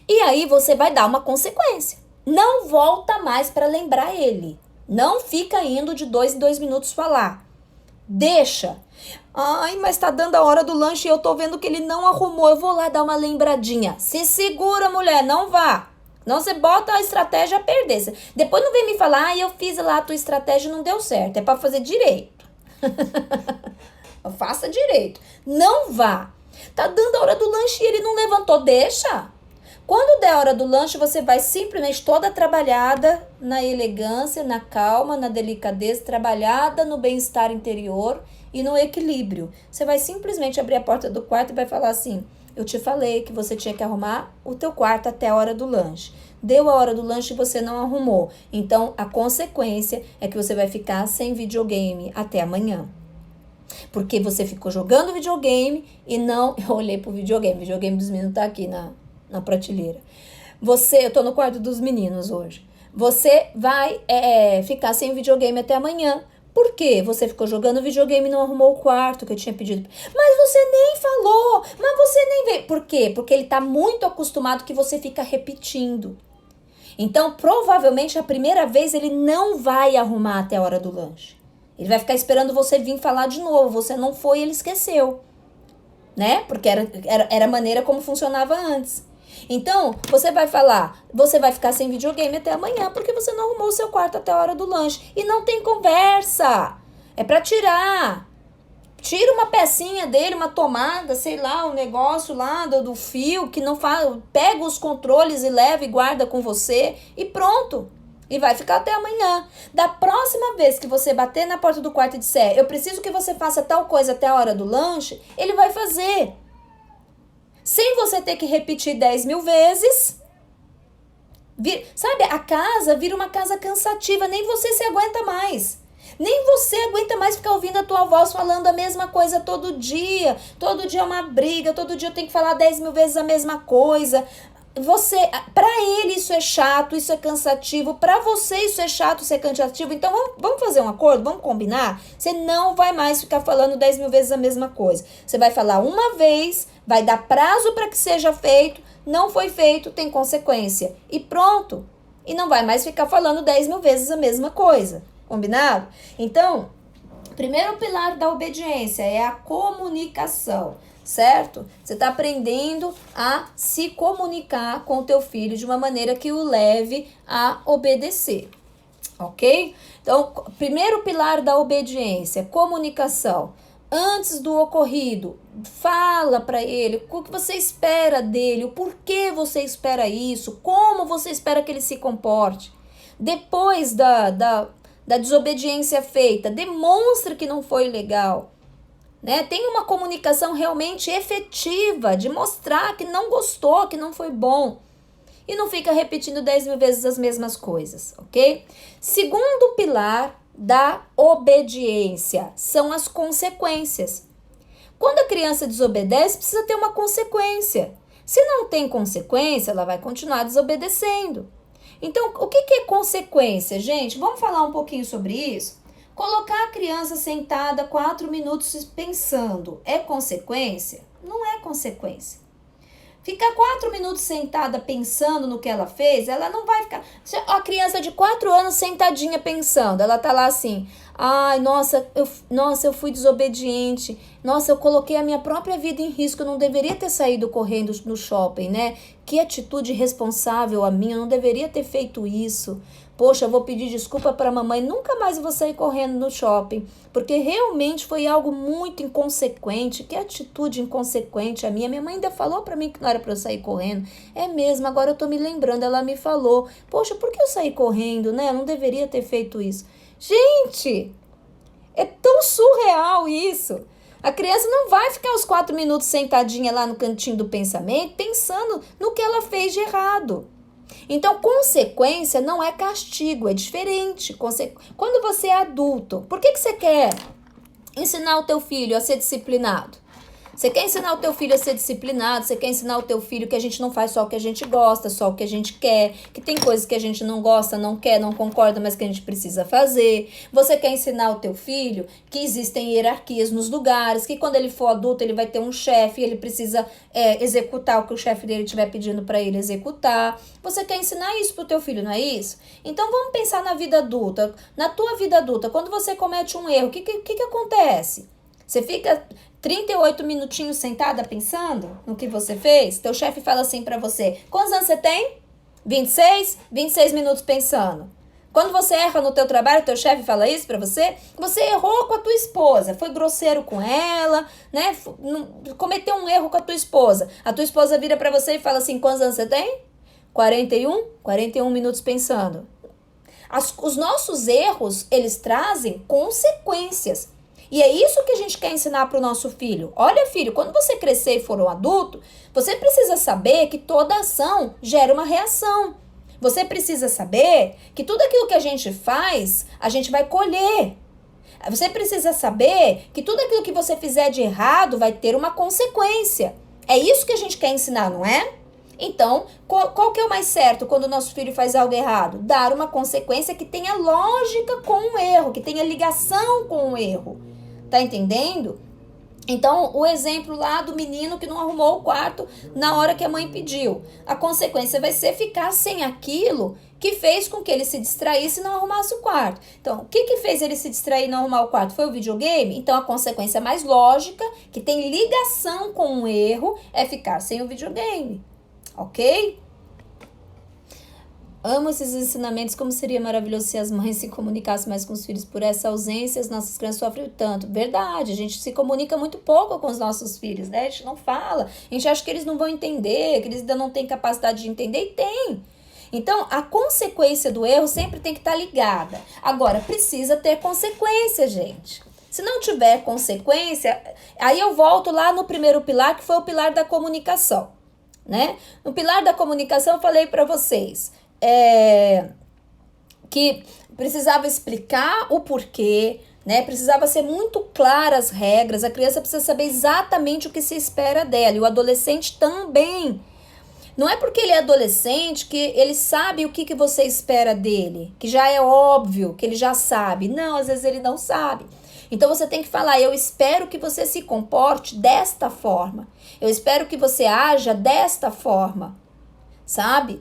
E aí você vai dar uma consequência. Não volta mais para lembrar ele. Não fica indo de 2 em 2 minutos falar. Deixa. Ai, mas tá dando a hora do lanche e eu tô vendo que ele não arrumou. Eu vou lá dar uma lembradinha. Se segura, mulher, não vá. Não, você bota a estratégia a perder. Depois não vem me falar, eu fiz lá a tua estratégia e não deu certo. É para fazer direito. Faça direito. Não vá. Tá dando a hora do lanche e ele não levantou. Deixa. Quando der a hora do lanche, você vai simplesmente toda trabalhada na elegância, na calma, na delicadeza, trabalhada no bem-estar interior e no equilíbrio. Você vai simplesmente abrir a porta do quarto e vai falar assim, eu te falei que você tinha que arrumar o teu quarto até a hora do lanche. Deu a hora do lanche e você não arrumou. Então, a consequência é que você vai ficar sem videogame até amanhã. Porque você ficou jogando videogame e não... Eu olhei pro videogame. O videogame dos meninos tá aqui na prateleira. Eu tô no quarto dos meninos hoje. Você vai ficar sem videogame até amanhã. Por quê? Você ficou jogando videogame e não arrumou o quarto que eu tinha pedido. Mas você nem falou, mas você nem veio. Por quê? Porque ele tá muito acostumado que você fica repetindo. Então, provavelmente, a primeira vez ele não vai arrumar até a hora do lanche. Ele vai ficar esperando você vir falar de novo. Você não foi e ele esqueceu. Né? Porque era a maneira como funcionava antes. Então, você vai falar, você vai ficar sem videogame até amanhã porque você não arrumou o seu quarto até a hora do lanche. E não tem conversa. É pra tirar. Tira uma pecinha dele, uma tomada, sei lá, um negócio lá do fio que não faz. Pega os controles e leva e guarda com você e pronto. E vai ficar até amanhã. Da próxima vez que você bater na porta do quarto e disser, eu preciso que você faça tal coisa até a hora do lanche, ele vai fazer. Sem você ter que repetir 10 mil vezes. Sabe, a casa vira uma casa cansativa, nem você se aguenta mais. Nem você aguenta mais ficar ouvindo a tua voz falando a mesma coisa todo dia. Todo dia é uma briga, todo dia eu tenho que falar 10 mil vezes a mesma coisa. Para ele isso é chato, isso é cansativo, para você isso é chato, isso é cansativo, então vamos fazer um acordo, vamos combinar? Você não vai mais ficar falando 10 mil vezes a mesma coisa, você vai falar uma vez, vai dar prazo para que seja feito, não foi feito, tem consequência, e pronto, e não vai mais ficar falando 10 mil vezes a mesma coisa, combinado? Então, primeiro pilar da obediência é a comunicação. Certo? Você está aprendendo a se comunicar com o teu filho de uma maneira que o leve a obedecer, ok? Então, primeiro pilar da obediência, comunicação. Antes do ocorrido, fala para ele o que você espera dele, o porquê você espera isso, como você espera que ele se comporte. Depois da desobediência feita, demonstra que não foi legal. Né? Tem uma comunicação realmente efetiva de mostrar que não gostou, que não foi bom. E não fica repetindo 10 mil vezes as mesmas coisas, ok? Segundo pilar da obediência, são as consequências. Quando a criança desobedece, precisa ter uma consequência. Se não tem consequência, ela vai continuar desobedecendo. Então, o que é consequência, gente? Vamos falar um pouquinho sobre isso? Colocar a criança sentada 4 minutos pensando é consequência? Não é consequência. Ficar 4 minutos sentada pensando no que ela fez, ela não vai ficar... A criança de 4 anos sentadinha pensando, ela tá lá assim, ai, nossa, eu fui desobediente, nossa, eu coloquei a minha própria vida em risco, eu não deveria ter saído correndo no shopping, né? Que atitude irresponsável a minha, eu não deveria ter feito isso. Poxa, eu vou pedir desculpa para a mamãe, nunca mais vou sair correndo no shopping, porque realmente foi algo muito inconsequente. Que atitude inconsequente a minha. Minha mãe ainda falou para mim que não era para eu sair correndo. É mesmo, agora eu tô me lembrando, ela me falou. Poxa, por que eu saí correndo, né? Eu não deveria ter feito isso. Gente, é tão surreal isso. A criança não vai ficar os 4 minutos sentadinha lá no cantinho do pensamento, pensando no que ela fez de errado. Então, consequência não é castigo, é diferente. Quando você é adulto, por que você quer ensinar o teu filho a ser disciplinado? Você quer ensinar o teu filho a ser disciplinado, você quer ensinar o teu filho que a gente não faz só o que a gente gosta, só o que a gente quer, que tem coisas que a gente não gosta, não quer, não concorda, mas que a gente precisa fazer. Você quer ensinar o teu filho que existem hierarquias nos lugares, que quando ele for adulto ele vai ter um chefe e ele precisa executar o que o chefe dele estiver pedindo para ele executar. Você quer ensinar isso pro teu filho, não é isso? Então vamos pensar na vida adulta. Na tua vida adulta, quando você comete um erro, o que acontece? Você fica 38 minutinhos sentada pensando no que você fez? Teu chefe fala assim pra você, quantos anos você tem? 26? 26 minutos pensando. Quando você erra no teu trabalho, teu chefe fala isso pra você? Você errou com a tua esposa, foi grosseiro com ela, né? Cometeu um erro com a tua esposa. A tua esposa vira pra você e fala assim, quantos anos você tem? 41? 41 minutos pensando. Os nossos erros, eles trazem consequências. E é isso que a gente quer ensinar para o nosso filho. Olha, filho, quando você crescer e for um adulto, você precisa saber que toda ação gera uma reação. Você precisa saber que tudo aquilo que a gente faz, a gente vai colher. Você precisa saber que tudo aquilo que você fizer de errado vai ter uma consequência. É isso que a gente quer ensinar, não é? Então, qual que é o mais certo quando o nosso filho faz algo errado? Dar uma consequência que tenha lógica com o erro, que tenha ligação com o erro. Tá entendendo? Então, o exemplo lá do menino que não arrumou o quarto na hora que a mãe pediu. A consequência vai ser ficar sem aquilo que fez com que ele se distraísse e não arrumasse o quarto. Então, o que fez ele se distrair e não arrumar o quarto? Foi o videogame? Então, a consequência mais lógica, que tem ligação com o erro, é ficar sem o videogame. Ok? Amo esses ensinamentos, como seria maravilhoso se as mães se comunicassem mais com os filhos. Por essa ausência, as nossas crianças sofrem tanto. Verdade, a gente se comunica muito pouco com os nossos filhos, né? A gente não fala, a gente acha que eles não vão entender, que eles ainda não têm capacidade de entender, e tem. Então, a consequência do erro sempre tem que estar ligada. Agora, precisa ter consequência, gente. Se não tiver consequência, aí eu volto lá no primeiro pilar, que foi o pilar da comunicação, né? No pilar da comunicação, eu falei para vocês... que precisava explicar o porquê, né? Precisava ser muito claras as regras, a criança precisa saber exatamente o que se espera dela, e o adolescente também. Não é porque ele é adolescente que ele sabe o que você espera dele, que já é óbvio, que ele já sabe. Não, às vezes ele não sabe. Então você tem que falar, eu espero que você se comporte desta forma, eu espero que você haja desta forma. Sabe?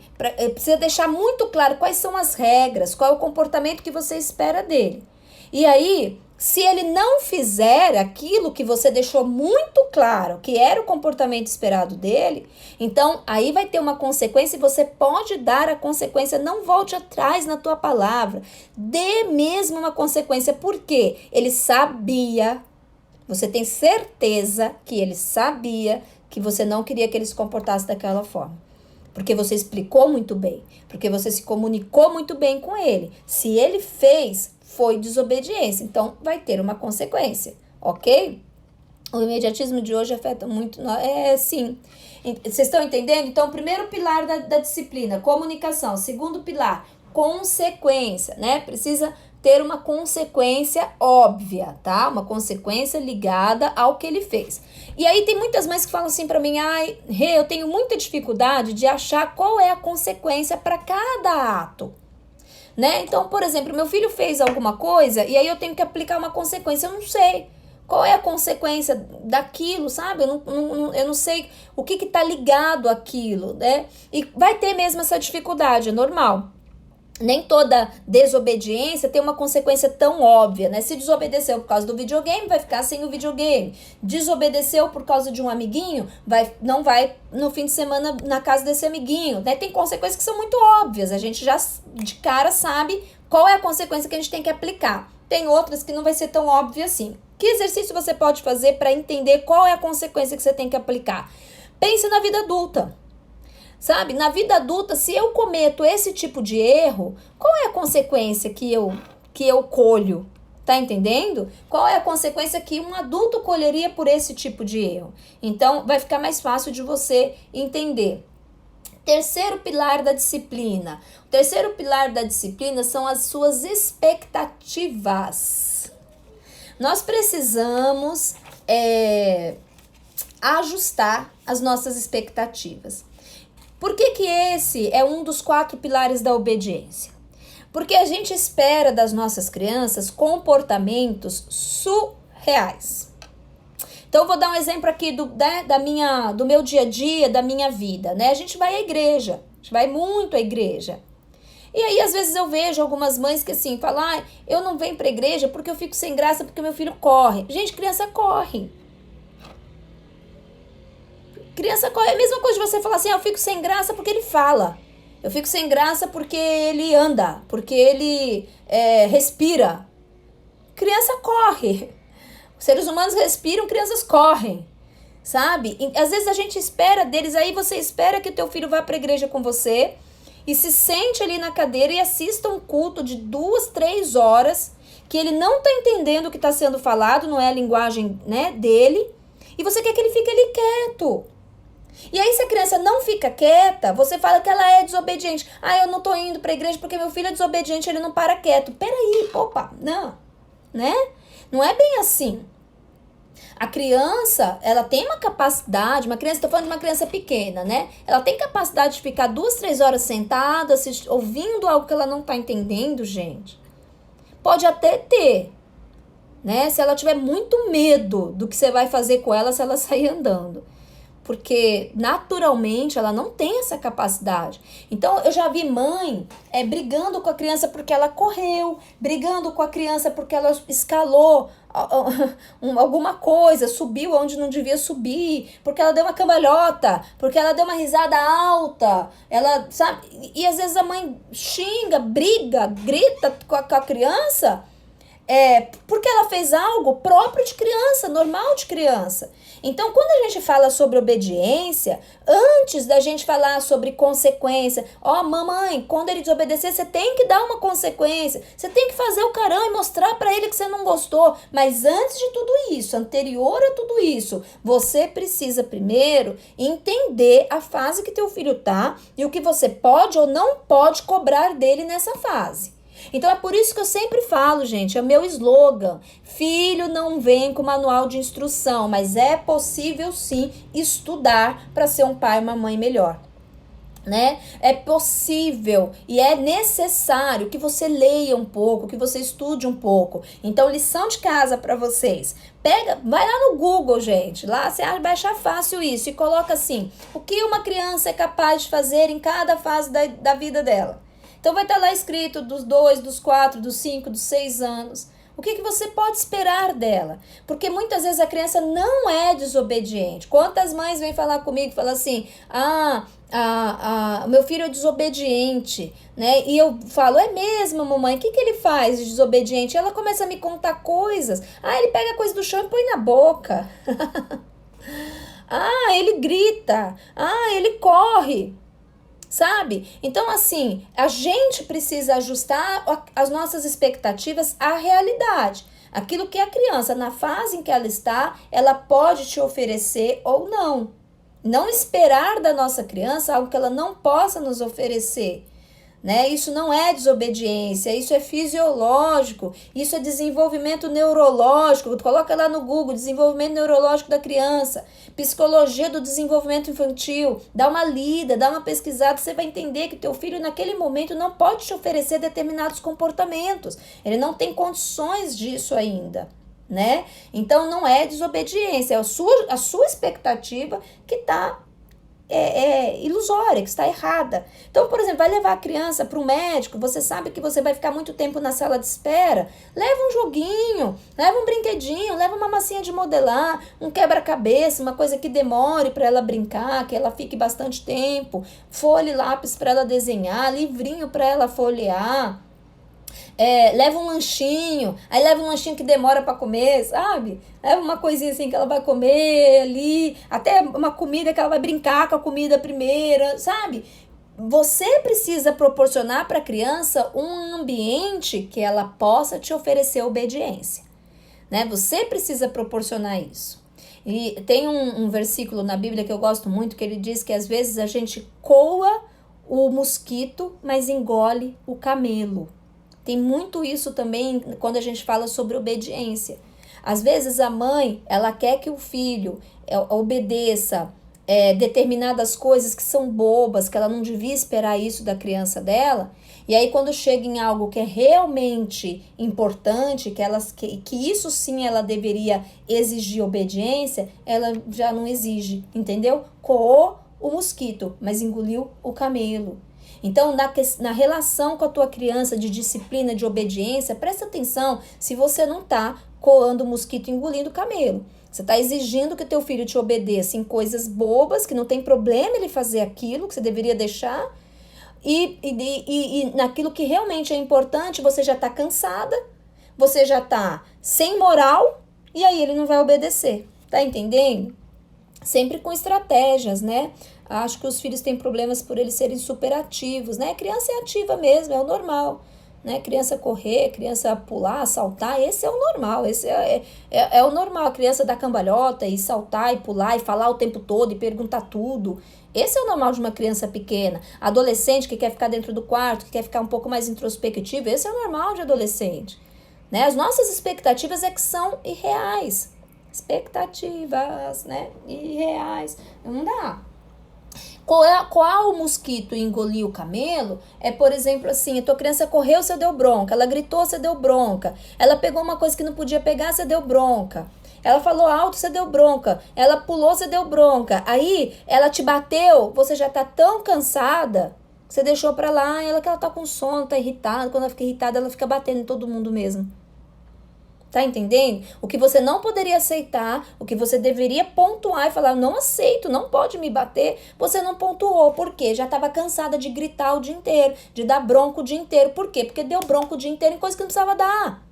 Precisa deixar muito claro quais são as regras, qual é o comportamento que você espera dele. E aí, se ele não fizer aquilo que você deixou muito claro, que era o comportamento esperado dele, então aí vai ter uma consequência e você pode dar a consequência. Não volte atrás na tua palavra. Dê mesmo uma consequência. Por quê? Ele sabia, você tem certeza que ele sabia que você não queria que ele se comportasse daquela forma. Porque você explicou muito bem, porque você se comunicou muito bem com ele. Se ele fez, foi desobediência, então vai ter uma consequência, ok? O imediatismo de hoje afeta muito, sim. Vocês estão entendendo? Então, primeiro pilar da disciplina, comunicação. Segundo pilar, consequência, né? Precisa ter uma consequência óbvia, tá? Uma consequência ligada ao que ele fez. E aí tem muitas mães que falam assim pra mim, ai, Rê, eu tenho muita dificuldade de achar qual é a consequência para cada ato. Né? Então, por exemplo, meu filho fez alguma coisa e aí eu tenho que aplicar uma consequência, eu não sei qual é a consequência daquilo, sabe? Eu não sei o que tá ligado àquilo, né? E vai ter mesmo essa dificuldade, é normal. Nem toda desobediência tem uma consequência tão óbvia, né? Se desobedeceu por causa do videogame, vai ficar sem o videogame. Desobedeceu por causa de um amiguinho, não vai no fim de semana na casa desse amiguinho, né? Tem consequências que são muito óbvias, a gente já de cara sabe qual é a consequência que a gente tem que aplicar. Tem outras que não vai ser tão óbvia assim. Que exercício você pode fazer para entender qual é a consequência que você tem que aplicar? Pense na vida adulta. Sabe, na vida adulta, se eu cometo esse tipo de erro, qual é a consequência que eu colho? Tá entendendo? Qual é a consequência que um adulto colheria por esse tipo de erro? Então, vai ficar mais fácil de você entender. Terceiro pilar da disciplina. O terceiro pilar da disciplina são as suas expectativas. Nós precisamos ajustar as nossas expectativas. Por que esse é um dos 4 pilares da obediência? Porque a gente espera das nossas crianças comportamentos surreais. Então, eu vou dar um exemplo aqui do meu dia a dia, da minha vida, né? A gente vai à igreja, a gente vai muito à igreja. E aí, às vezes, eu vejo algumas mães que assim, falam, eu não venho pra igreja porque eu fico sem graça, porque meu filho corre. Gente, criança corre. Criança corre, é a mesma coisa de você falar assim, eu fico sem graça porque ele fala. Eu fico sem graça porque ele anda, porque ele respira. Criança corre. Seres humanos respiram, crianças correm, sabe? E, às vezes a gente espera deles, aí você espera que o teu filho vá para a igreja com você e se sente ali na cadeira e assista um culto de 2, 3 horas, que ele não está entendendo o que está sendo falado, não é a linguagem, né, dele, e você quer que ele fique ali quieto. E aí, se a criança não fica quieta, você fala que ela é desobediente. Eu não tô indo pra igreja porque meu filho é desobediente, ele não para quieto. Peraí, opa, não, né? Não é bem assim. A criança, ela tem uma capacidade, tô falando de uma criança pequena, né? Ela tem capacidade de ficar 2, 3 horas sentada, ouvindo algo que ela não tá entendendo, gente. Pode até ter, né? Se ela tiver muito medo do que você vai fazer com ela se ela sair andando. Porque naturalmente ela não tem essa capacidade. Então eu já vi mãe brigando com a criança porque ela correu, brigando com a criança porque ela escalou alguma coisa, subiu onde não devia subir, porque ela deu uma cambalhota, porque ela deu uma risada alta, ela sabe, e às vezes a mãe xinga, briga, grita com a criança. Porque ela fez algo próprio de criança, normal de criança. Então, quando a gente fala sobre obediência, antes da gente falar sobre consequência, mamãe, quando ele desobedecer, você tem que dar uma consequência, você tem que fazer o carão e mostrar para ele que você não gostou. Mas antes de tudo isso, anterior a tudo isso, você precisa primeiro entender a fase que teu filho tá e o que você pode ou não pode cobrar dele nessa fase. Então é por isso que eu sempre falo, gente, é o meu slogan: filho não vem com manual de instrução, mas é possível sim estudar para ser um pai e uma mãe melhor, né? É possível e é necessário que você leia um pouco, que você estude um pouco. Então, lição de casa para vocês. Vai lá no Google, gente, lá você vai achar fácil isso e coloca assim, o que uma criança é capaz de fazer em cada fase da vida dela. Então vai estar lá escrito dos 2, dos 4, dos 5, dos 6 anos. O que você pode esperar dela? Porque muitas vezes a criança não é desobediente. Quantas mães vêm falar comigo e falam assim, meu filho é desobediente, né? E eu falo, é mesmo, mamãe? O que ele faz de desobediente? Ela começa a me contar coisas. Ele pega a coisa do chão e põe na boca. Ele grita. Ele corre. Sabe? Então, assim, a gente precisa ajustar as nossas expectativas à realidade. Aquilo que a criança, na fase em que ela está, ela pode te oferecer ou não. Não esperar da nossa criança algo que ela não possa nos oferecer, né? Isso não é desobediência, isso é fisiológico, isso é desenvolvimento neurológico. Coloca lá no Google, desenvolvimento neurológico da criança, psicologia do desenvolvimento infantil, dá uma lida, dá uma pesquisada, você vai entender que teu filho naquele momento não pode te oferecer determinados comportamentos, ele não tem condições disso ainda, né? Então não é desobediência, é a sua expectativa que está ilusória, que está errada. Então, por exemplo, vai levar a criança para o médico, você sabe que você vai ficar muito tempo na sala de espera, leva um joguinho, leva um brinquedinho, leva uma massinha de modelar, um quebra-cabeça, uma coisa que demore para ela brincar, que ela fique bastante tempo, folha e lápis para ela desenhar, livrinho para ela folhear. Leva um lanchinho, aí leva um lanchinho que demora para comer, sabe? Leva uma coisinha assim que ela vai comer ali, até uma comida que ela vai brincar com a comida primeira, sabe? Você precisa proporcionar para a criança um ambiente que ela possa te oferecer obediência, né? Você precisa proporcionar isso. E tem um versículo na Bíblia que eu gosto muito, que ele diz que às vezes a gente coa o mosquito, mas engole o camelo. Tem muito isso também quando a gente fala sobre obediência. Às vezes a mãe, ela quer que o filho obedeça determinadas coisas que são bobas, que ela não devia esperar isso da criança dela. E aí quando chega em algo que é realmente importante, que isso sim ela deveria exigir obediência, ela já não exige, entendeu? Coou o mosquito, mas engoliu o camelo. Então, na relação com a tua criança de disciplina, de obediência, presta atenção se você não está coando o mosquito e engolindo o camelo. Você está exigindo que teu filho te obedeça em coisas bobas, que não tem problema ele fazer aquilo, que você deveria deixar, e naquilo que realmente é importante, você já está cansada, você já está sem moral, e aí ele não vai obedecer. Tá entendendo? Sempre com estratégias, né? Acho que os filhos têm problemas por eles serem superativos, né? Criança é ativa mesmo, é o normal, né? Criança correr, criança pular, saltar, esse é o normal, esse é o normal. A criança dar cambalhota e saltar e pular e falar o tempo todo e perguntar tudo. Esse é o normal de uma criança pequena. Adolescente que quer ficar dentro do quarto, que quer ficar um pouco mais introspectivo, esse é o normal de adolescente, né? As nossas expectativas é que são irreais. Expectativas, né? Irreais. Não dá. Qual o mosquito engoliu o camelo? Por exemplo, assim, a tua criança correu, você deu bronca. Ela gritou, você deu bronca. Ela pegou uma coisa que não podia pegar, você deu bronca. Ela falou alto, você deu bronca. Ela pulou, você deu bronca. Aí, ela te bateu, você já tá tão cansada, você deixou pra lá, que ela tá com sono, tá irritada. Quando ela fica irritada, ela fica batendo em todo mundo mesmo. Tá entendendo? O que você não poderia aceitar, o que você deveria pontuar e falar, não aceito, não pode me bater, você não pontuou. Por quê? Já estava cansada de gritar o dia inteiro, de dar bronca o dia inteiro. Por quê? Porque deu bronca o dia inteiro em coisa que não precisava dar.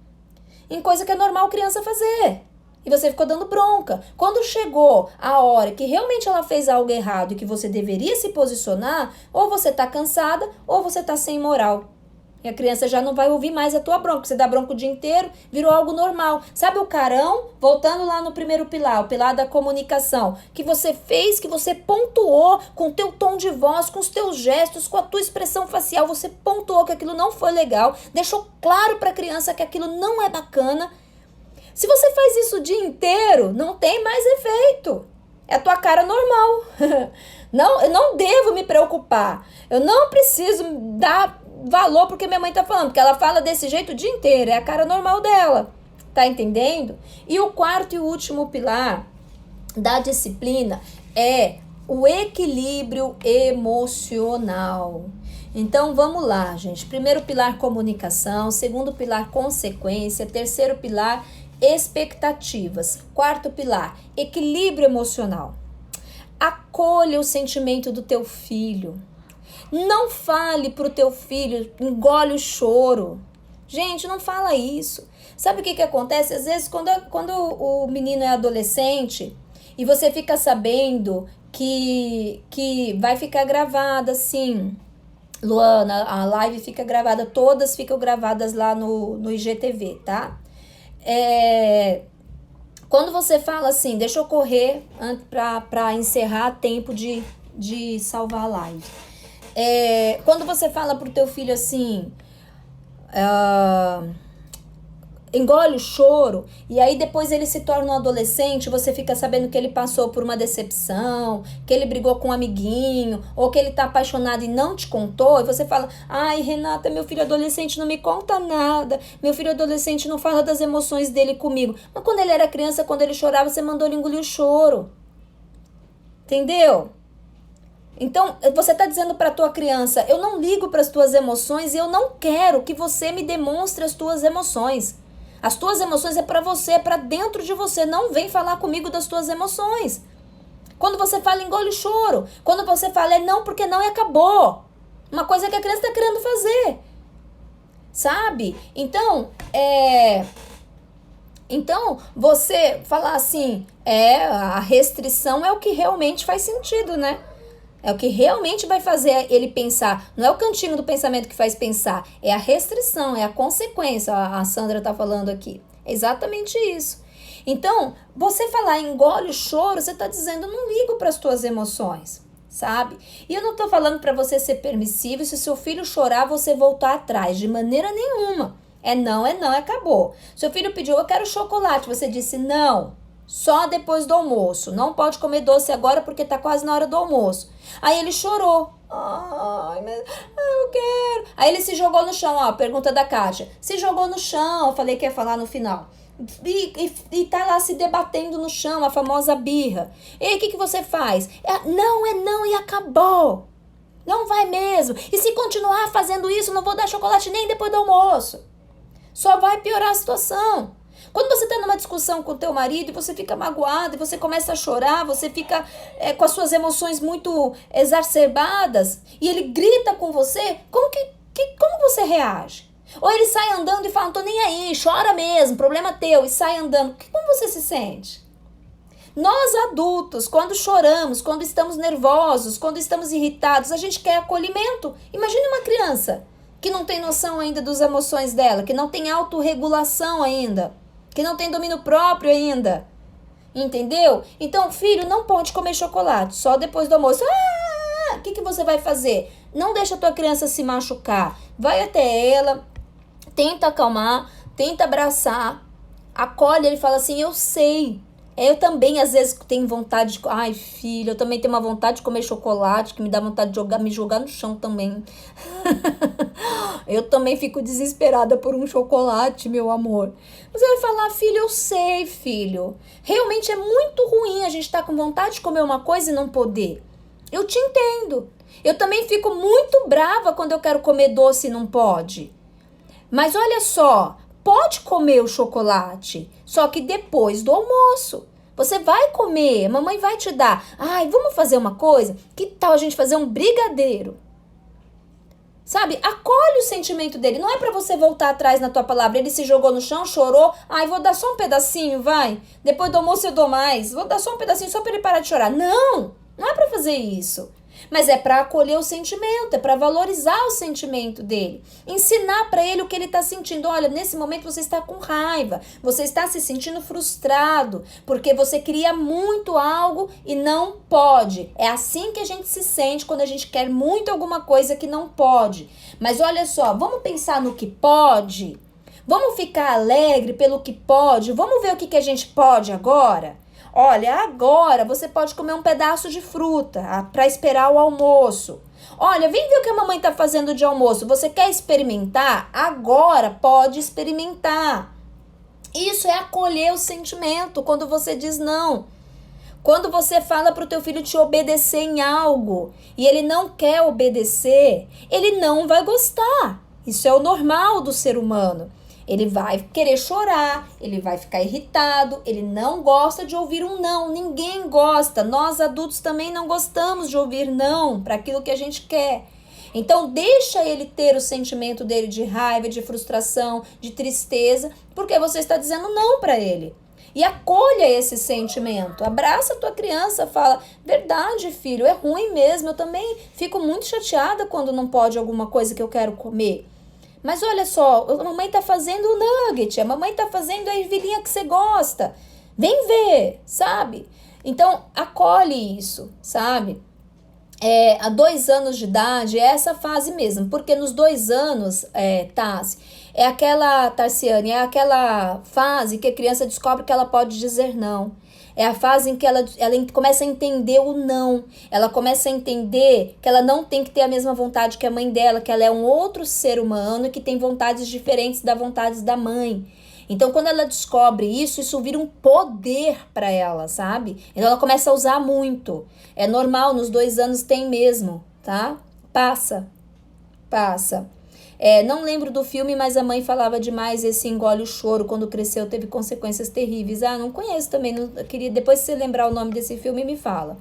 Em coisa que é normal criança fazer. E você ficou dando bronca. Quando chegou a hora que realmente ela fez algo errado e que você deveria se posicionar, ou você tá cansada, ou você tá sem moral. E a criança já não vai ouvir mais a tua bronca. Você dá bronca o dia inteiro, virou algo normal. Sabe o carão? Voltando lá no primeiro pilar, o pilar da comunicação. Que você fez, que você pontuou com o teu tom de voz, com os teus gestos, com a tua expressão facial. Você pontuou que aquilo não foi legal. Deixou claro para a criança que aquilo não é bacana. Se você faz isso o dia inteiro, não tem mais efeito. É a tua cara normal. Não, eu não devo me preocupar. Eu não preciso dar valor porque minha mãe tá falando, porque ela fala desse jeito o dia inteiro, é a cara normal dela, tá entendendo? E o quarto e o último pilar da disciplina é o equilíbrio emocional. Então vamos lá, gente. Primeiro pilar, comunicação. Segundo pilar, consequência. Terceiro pilar, expectativas. Quarto pilar, equilíbrio emocional. Acolha o sentimento do teu filho. Não fale pro teu filho, engole o choro. Gente, não fala isso. Sabe o que acontece? Às vezes, quando o menino é adolescente e você fica sabendo que vai ficar gravada, assim, Luana, a live fica gravada, todas ficam gravadas lá no IGTV, tá? Quando você fala assim, deixa eu correr para encerrar tempo de salvar a live. Quando você fala pro teu filho assim, ah, engole o choro, e aí depois ele se torna um adolescente, você fica sabendo que ele passou por uma decepção, que ele brigou com um amiguinho, ou que ele tá apaixonado e não te contou, e você fala, ai Renata, meu filho adolescente não me conta nada, meu filho adolescente não fala das emoções dele comigo. Mas quando ele era criança, quando ele chorava, você mandou ele engolir o choro. Entendeu? Então, você está dizendo para a tua criança, eu não ligo para as tuas emoções e eu não quero que você me demonstre as tuas emoções. As tuas emoções é para você, é para dentro de você. Não vem falar comigo das tuas emoções. Quando você fala, engole o choro. Quando você fala, é não, porque não e acabou. Uma coisa que a criança está querendo fazer. Sabe? Então, você falar assim, a restrição é o que realmente faz sentido, né? É o que realmente vai fazer ele pensar. Não é o cantinho do pensamento que faz pensar. É a restrição, é a consequência. A Sandra tá falando aqui. É exatamente isso. Então, você falar engole o choro, você tá dizendo, não ligo para as tuas emoções, sabe? E eu não tô falando para você ser permissivo. Se seu filho chorar, você voltar atrás. De maneira nenhuma. É não, acabou. Seu filho pediu, eu quero chocolate. Você disse não. Só depois do almoço. Não pode comer doce agora porque tá quase na hora do almoço. Aí ele chorou. Ai, mas eu quero. Aí ele se jogou no chão, ó. Pergunta da Kátia. Se jogou no chão. Eu falei que ia falar no final. E tá lá se debatendo no chão, a famosa birra. E aí, o que você faz? Não e acabou. Não vai mesmo. E se continuar fazendo isso, não vou dar chocolate nem depois do almoço. Só vai piorar a situação. Quando você está numa discussão com o teu marido e você fica magoado e você começa a chorar, você fica com as suas emoções muito exacerbadas e ele grita com você, como você reage? Ou ele sai andando e fala, não tô nem aí, chora mesmo, problema teu, e sai andando. Como você se sente? Nós adultos, quando choramos, quando estamos nervosos, quando estamos irritados, a gente quer acolhimento. Imagine uma criança que não tem noção ainda das emoções dela, que não tem autorregulação ainda, que não tem domínio próprio ainda, entendeu? Então, filho, não pode comer chocolate, só depois do almoço. O que você vai fazer? Não deixa a tua criança se machucar. Vai até ela, tenta acalmar, tenta abraçar, acolhe, ele fala assim, eu sei. Eu também, às vezes, tenho vontade de... Ai, filho, eu também tenho uma vontade de comer chocolate, que me dá vontade de me jogar no chão também. Eu também fico desesperada por um chocolate, meu amor. Você vai falar, filho, eu sei, filho. Realmente é muito ruim a gente estar com vontade de comer uma coisa e não poder. Eu te entendo. Eu também fico muito brava quando eu quero comer doce e não pode. Mas olha só... Pode comer o chocolate, só que depois do almoço. Você vai comer, a mamãe vai te dar. Ai, vamos fazer uma coisa? Que tal a gente fazer um brigadeiro? Sabe? Acolhe o sentimento dele. Não é pra você voltar atrás na tua palavra. Ele se jogou no chão, chorou. Ai, vou dar só um pedacinho, vai. Depois do almoço eu dou mais. Vou dar só um pedacinho só pra ele parar de chorar. Não é pra fazer isso. Mas é para acolher o sentimento, é para valorizar o sentimento dele. Ensinar para ele o que ele está sentindo. Olha, nesse momento você está com raiva, você está se sentindo frustrado, porque você queria muito algo e não pode. É assim que a gente se sente quando a gente quer muito alguma coisa que não pode. Mas olha só, vamos pensar no que pode? Vamos ficar alegre pelo que pode? Vamos ver o que a gente pode agora? Olha, agora você pode comer um pedaço de fruta para esperar o almoço. Olha, vem ver o que a mamãe está fazendo de almoço. Você quer experimentar? Agora pode experimentar. Isso é acolher o sentimento quando você diz não. Quando você fala para o teu filho te obedecer em algo e ele não quer obedecer, ele não vai gostar. Isso é o normal do ser humano. Ele vai querer chorar, ele vai ficar irritado, ele não gosta de ouvir um não, ninguém gosta. Nós adultos também não gostamos de ouvir não para aquilo que a gente quer. Então deixa ele ter o sentimento dele de raiva, de frustração, de tristeza, porque você está dizendo não para ele. E acolha esse sentimento, abraça a tua criança, fala, verdade filho, é ruim mesmo, eu também fico muito chateada quando não pode alguma coisa que eu quero comer. Mas olha só, a mamãe tá fazendo o nugget, a mamãe tá fazendo a ervilhinha que você gosta. Vem ver, sabe? Então, acolhe isso, sabe? há 2 anos de idade, é essa fase mesmo, porque nos 2 anos, Tassi, Tarciane, é aquela fase que a criança descobre que ela pode dizer não. É a fase em que ela começa a entender o não. Ela começa a entender que ela não tem que ter a mesma vontade que a mãe dela, que ela é um outro ser humano que tem vontades diferentes das vontades da mãe. Então, quando ela descobre isso vira um poder para ela, sabe? Então, ela começa a usar muito. É normal, nos 2 anos tem mesmo, tá? Passa. Não lembro do filme, mas a mãe falava demais esse engole o choro. Quando cresceu, teve consequências terríveis. Não conheço também. Não, queria, depois, se você lembrar o nome desse filme, me fala.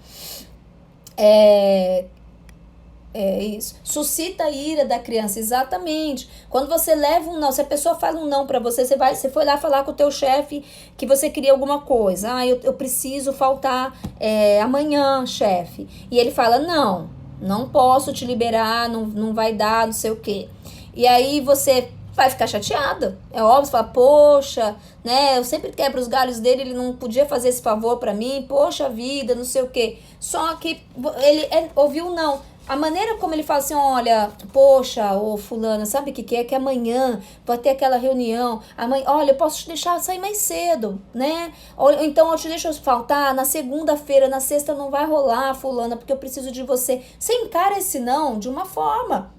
Isso. Suscita a ira da criança, exatamente. Quando você leva um não, se a pessoa fala um não pra você, você foi lá falar com o teu chefe que você queria alguma coisa. Eu preciso faltar amanhã, chefe. E ele fala, não posso te liberar, não vai dar, não sei o quê. E aí você vai ficar chateada. É óbvio, você fala, poxa, né? Eu sempre quebro os galhos dele, ele não podia fazer esse favor pra mim, poxa vida, não sei o quê. Só que ele ouviu não. A maneira como ele fala assim, olha, poxa, ô fulana, sabe o que é? Que amanhã vai ter aquela reunião, olha, eu posso te deixar sair mais cedo, né? Ou então eu te deixo faltar na segunda-feira, na sexta não vai rolar, fulana, porque eu preciso de você. Você encara esse não de uma forma.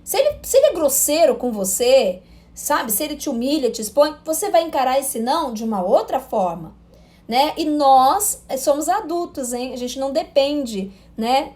Se ele é grosseiro com você, sabe? Se ele te humilha, te expõe, você vai encarar esse não de uma outra forma, né? E nós somos adultos, hein? A gente não depende, né,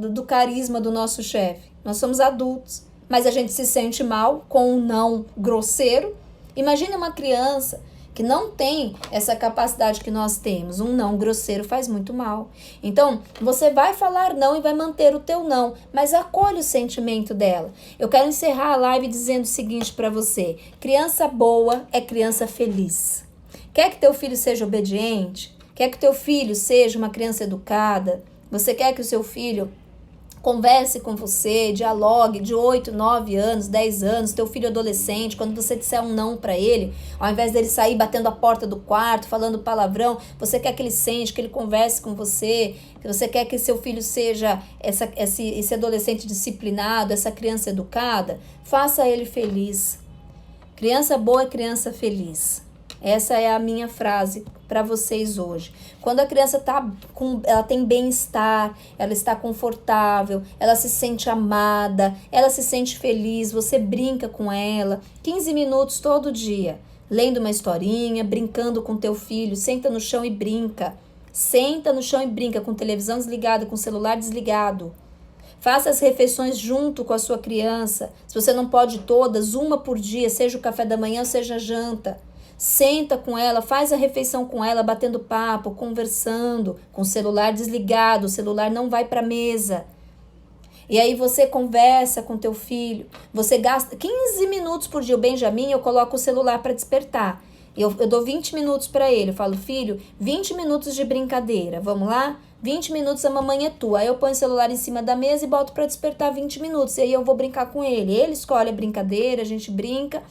do carisma do nosso chefe. Nós somos adultos, mas a gente se sente mal com um não grosseiro. Imagine uma criança que não tem essa capacidade que nós temos. Um não grosseiro faz muito mal. Então, você vai falar não e vai manter o teu não, mas acolhe o sentimento dela. Eu quero encerrar a live dizendo o seguinte para você: criança boa é criança feliz. Quer que teu filho seja obediente? Quer que teu filho seja uma criança educada? Você quer que o seu filho converse com você, dialogue de 8, 9 anos, 10 anos, teu filho adolescente, quando você disser um não para ele, ao invés dele sair batendo a porta do quarto, falando palavrão, você quer que ele sente, que ele converse com você, que você quer que seu filho seja esse adolescente disciplinado, essa criança educada, faça ele feliz. Criança boa é criança feliz. Essa é a minha frase para vocês hoje. Quando a criança ela tem bem-estar, ela está confortável, ela se sente amada, ela se sente feliz, você brinca com ela, 15 minutos todo dia, lendo uma historinha, brincando com teu filho, senta no chão e brinca. Senta no chão e brinca com televisão desligada, com celular desligado. Faça as refeições junto com a sua criança. Se você não pode todas, uma por dia, seja o café da manhã, seja a janta. Senta com ela, faz a refeição com ela, batendo papo, conversando, com o celular desligado, o celular não vai para a mesa. E aí você conversa com teu filho, você gasta 15 minutos por dia. O Benjamin, eu coloco o celular para despertar. Eu dou 20 minutos para ele, eu falo, filho, 20 minutos de brincadeira, vamos lá? 20 minutos a mamãe é tua. Aí eu ponho o celular em cima da mesa e boto para despertar 20 minutos. E aí eu vou brincar com ele. Ele escolhe a brincadeira, a gente brinca.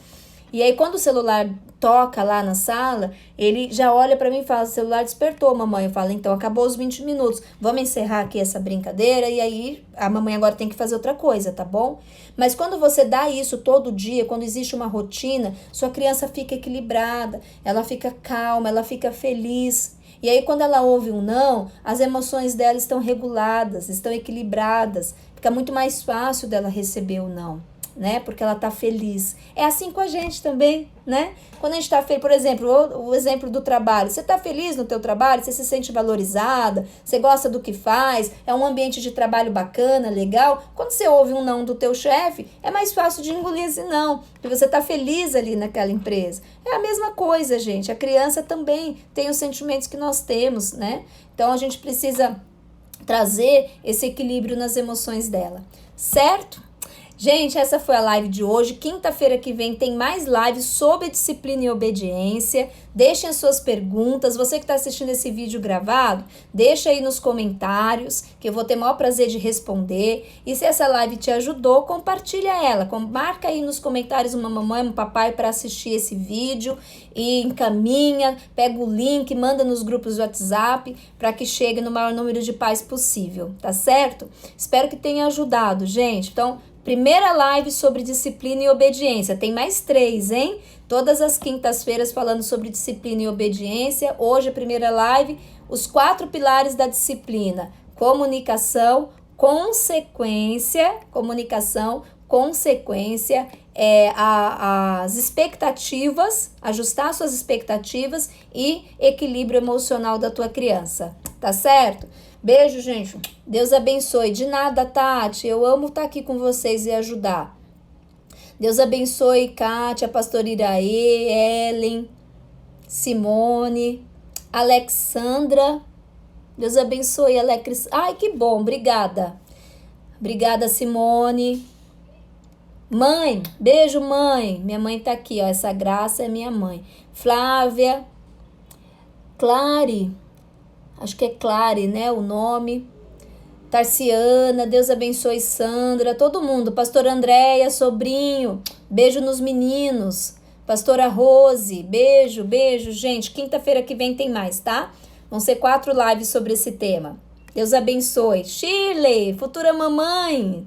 E aí quando o celular toca lá na sala, ele já olha para mim e fala, o celular despertou, mamãe. Eu falo, então acabou os 20 minutos, vamos encerrar aqui essa brincadeira e aí a mamãe agora tem que fazer outra coisa, tá bom? Mas quando você dá isso todo dia, quando existe uma rotina, sua criança fica equilibrada, ela fica calma, ela fica feliz. E aí quando ela ouve um não, as emoções dela estão reguladas, estão equilibradas, fica muito mais fácil dela receber o não, né? Porque ela tá feliz. É assim com a gente também, né? Quando a gente tá feliz, por exemplo, o exemplo do trabalho. Você tá feliz no teu trabalho? Você se sente valorizada? Você gosta do que faz? É um ambiente de trabalho bacana, legal? Quando você ouve um não do teu chefe, é mais fácil de engolir esse não, porque você tá feliz ali naquela empresa. É a mesma coisa, gente. A criança também tem os sentimentos que nós temos, né? Então a gente precisa trazer esse equilíbrio nas emoções dela, certo? Gente, essa foi a live de hoje. Quinta-feira que vem tem mais lives sobre disciplina e obediência. Deixem as suas perguntas. Você que está assistindo esse vídeo gravado, deixa aí nos comentários, que eu vou ter o maior prazer de responder. E se essa live te ajudou, compartilha ela. Marca aí nos comentários uma mamãe, um papai para assistir esse vídeo e encaminha, pega o link, manda nos grupos do WhatsApp para que chegue no maior número de pais possível, tá certo? Espero que tenha ajudado, gente. Então, primeira live sobre disciplina e obediência. Tem mais 3, hein? Todas as quintas-feiras falando sobre disciplina e obediência. Hoje a primeira live, os 4 pilares da disciplina. Comunicação, consequência, as expectativas, ajustar suas expectativas e equilíbrio emocional da tua criança. Tá certo? Beijo, gente. Deus abençoe. De nada, Tati. Eu amo estar aqui com vocês e ajudar. Deus abençoe, Kátia, Pastor Iraê, Ellen, Simone, Alexandra. Deus abençoe, Alex. Ai, que bom. Obrigada. Obrigada, Simone. Mãe, beijo, mãe. Minha mãe tá aqui, ó. Essa Graça é minha mãe. Flávia. Clare. Acho que é Clare, né, o nome. Tarciana, Deus abençoe Sandra, todo mundo. Pastor Andréia, sobrinho, beijo nos meninos. Pastora Rose, beijo, gente. Quinta-feira que vem tem mais, tá? Vão ser 4 lives sobre esse tema. Deus abençoe. Shirley, futura mamãe,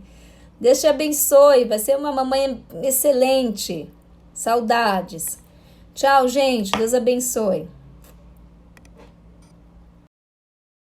Deus te abençoe. Vai ser uma mamãe excelente. Saudades. Tchau, gente. Deus abençoe.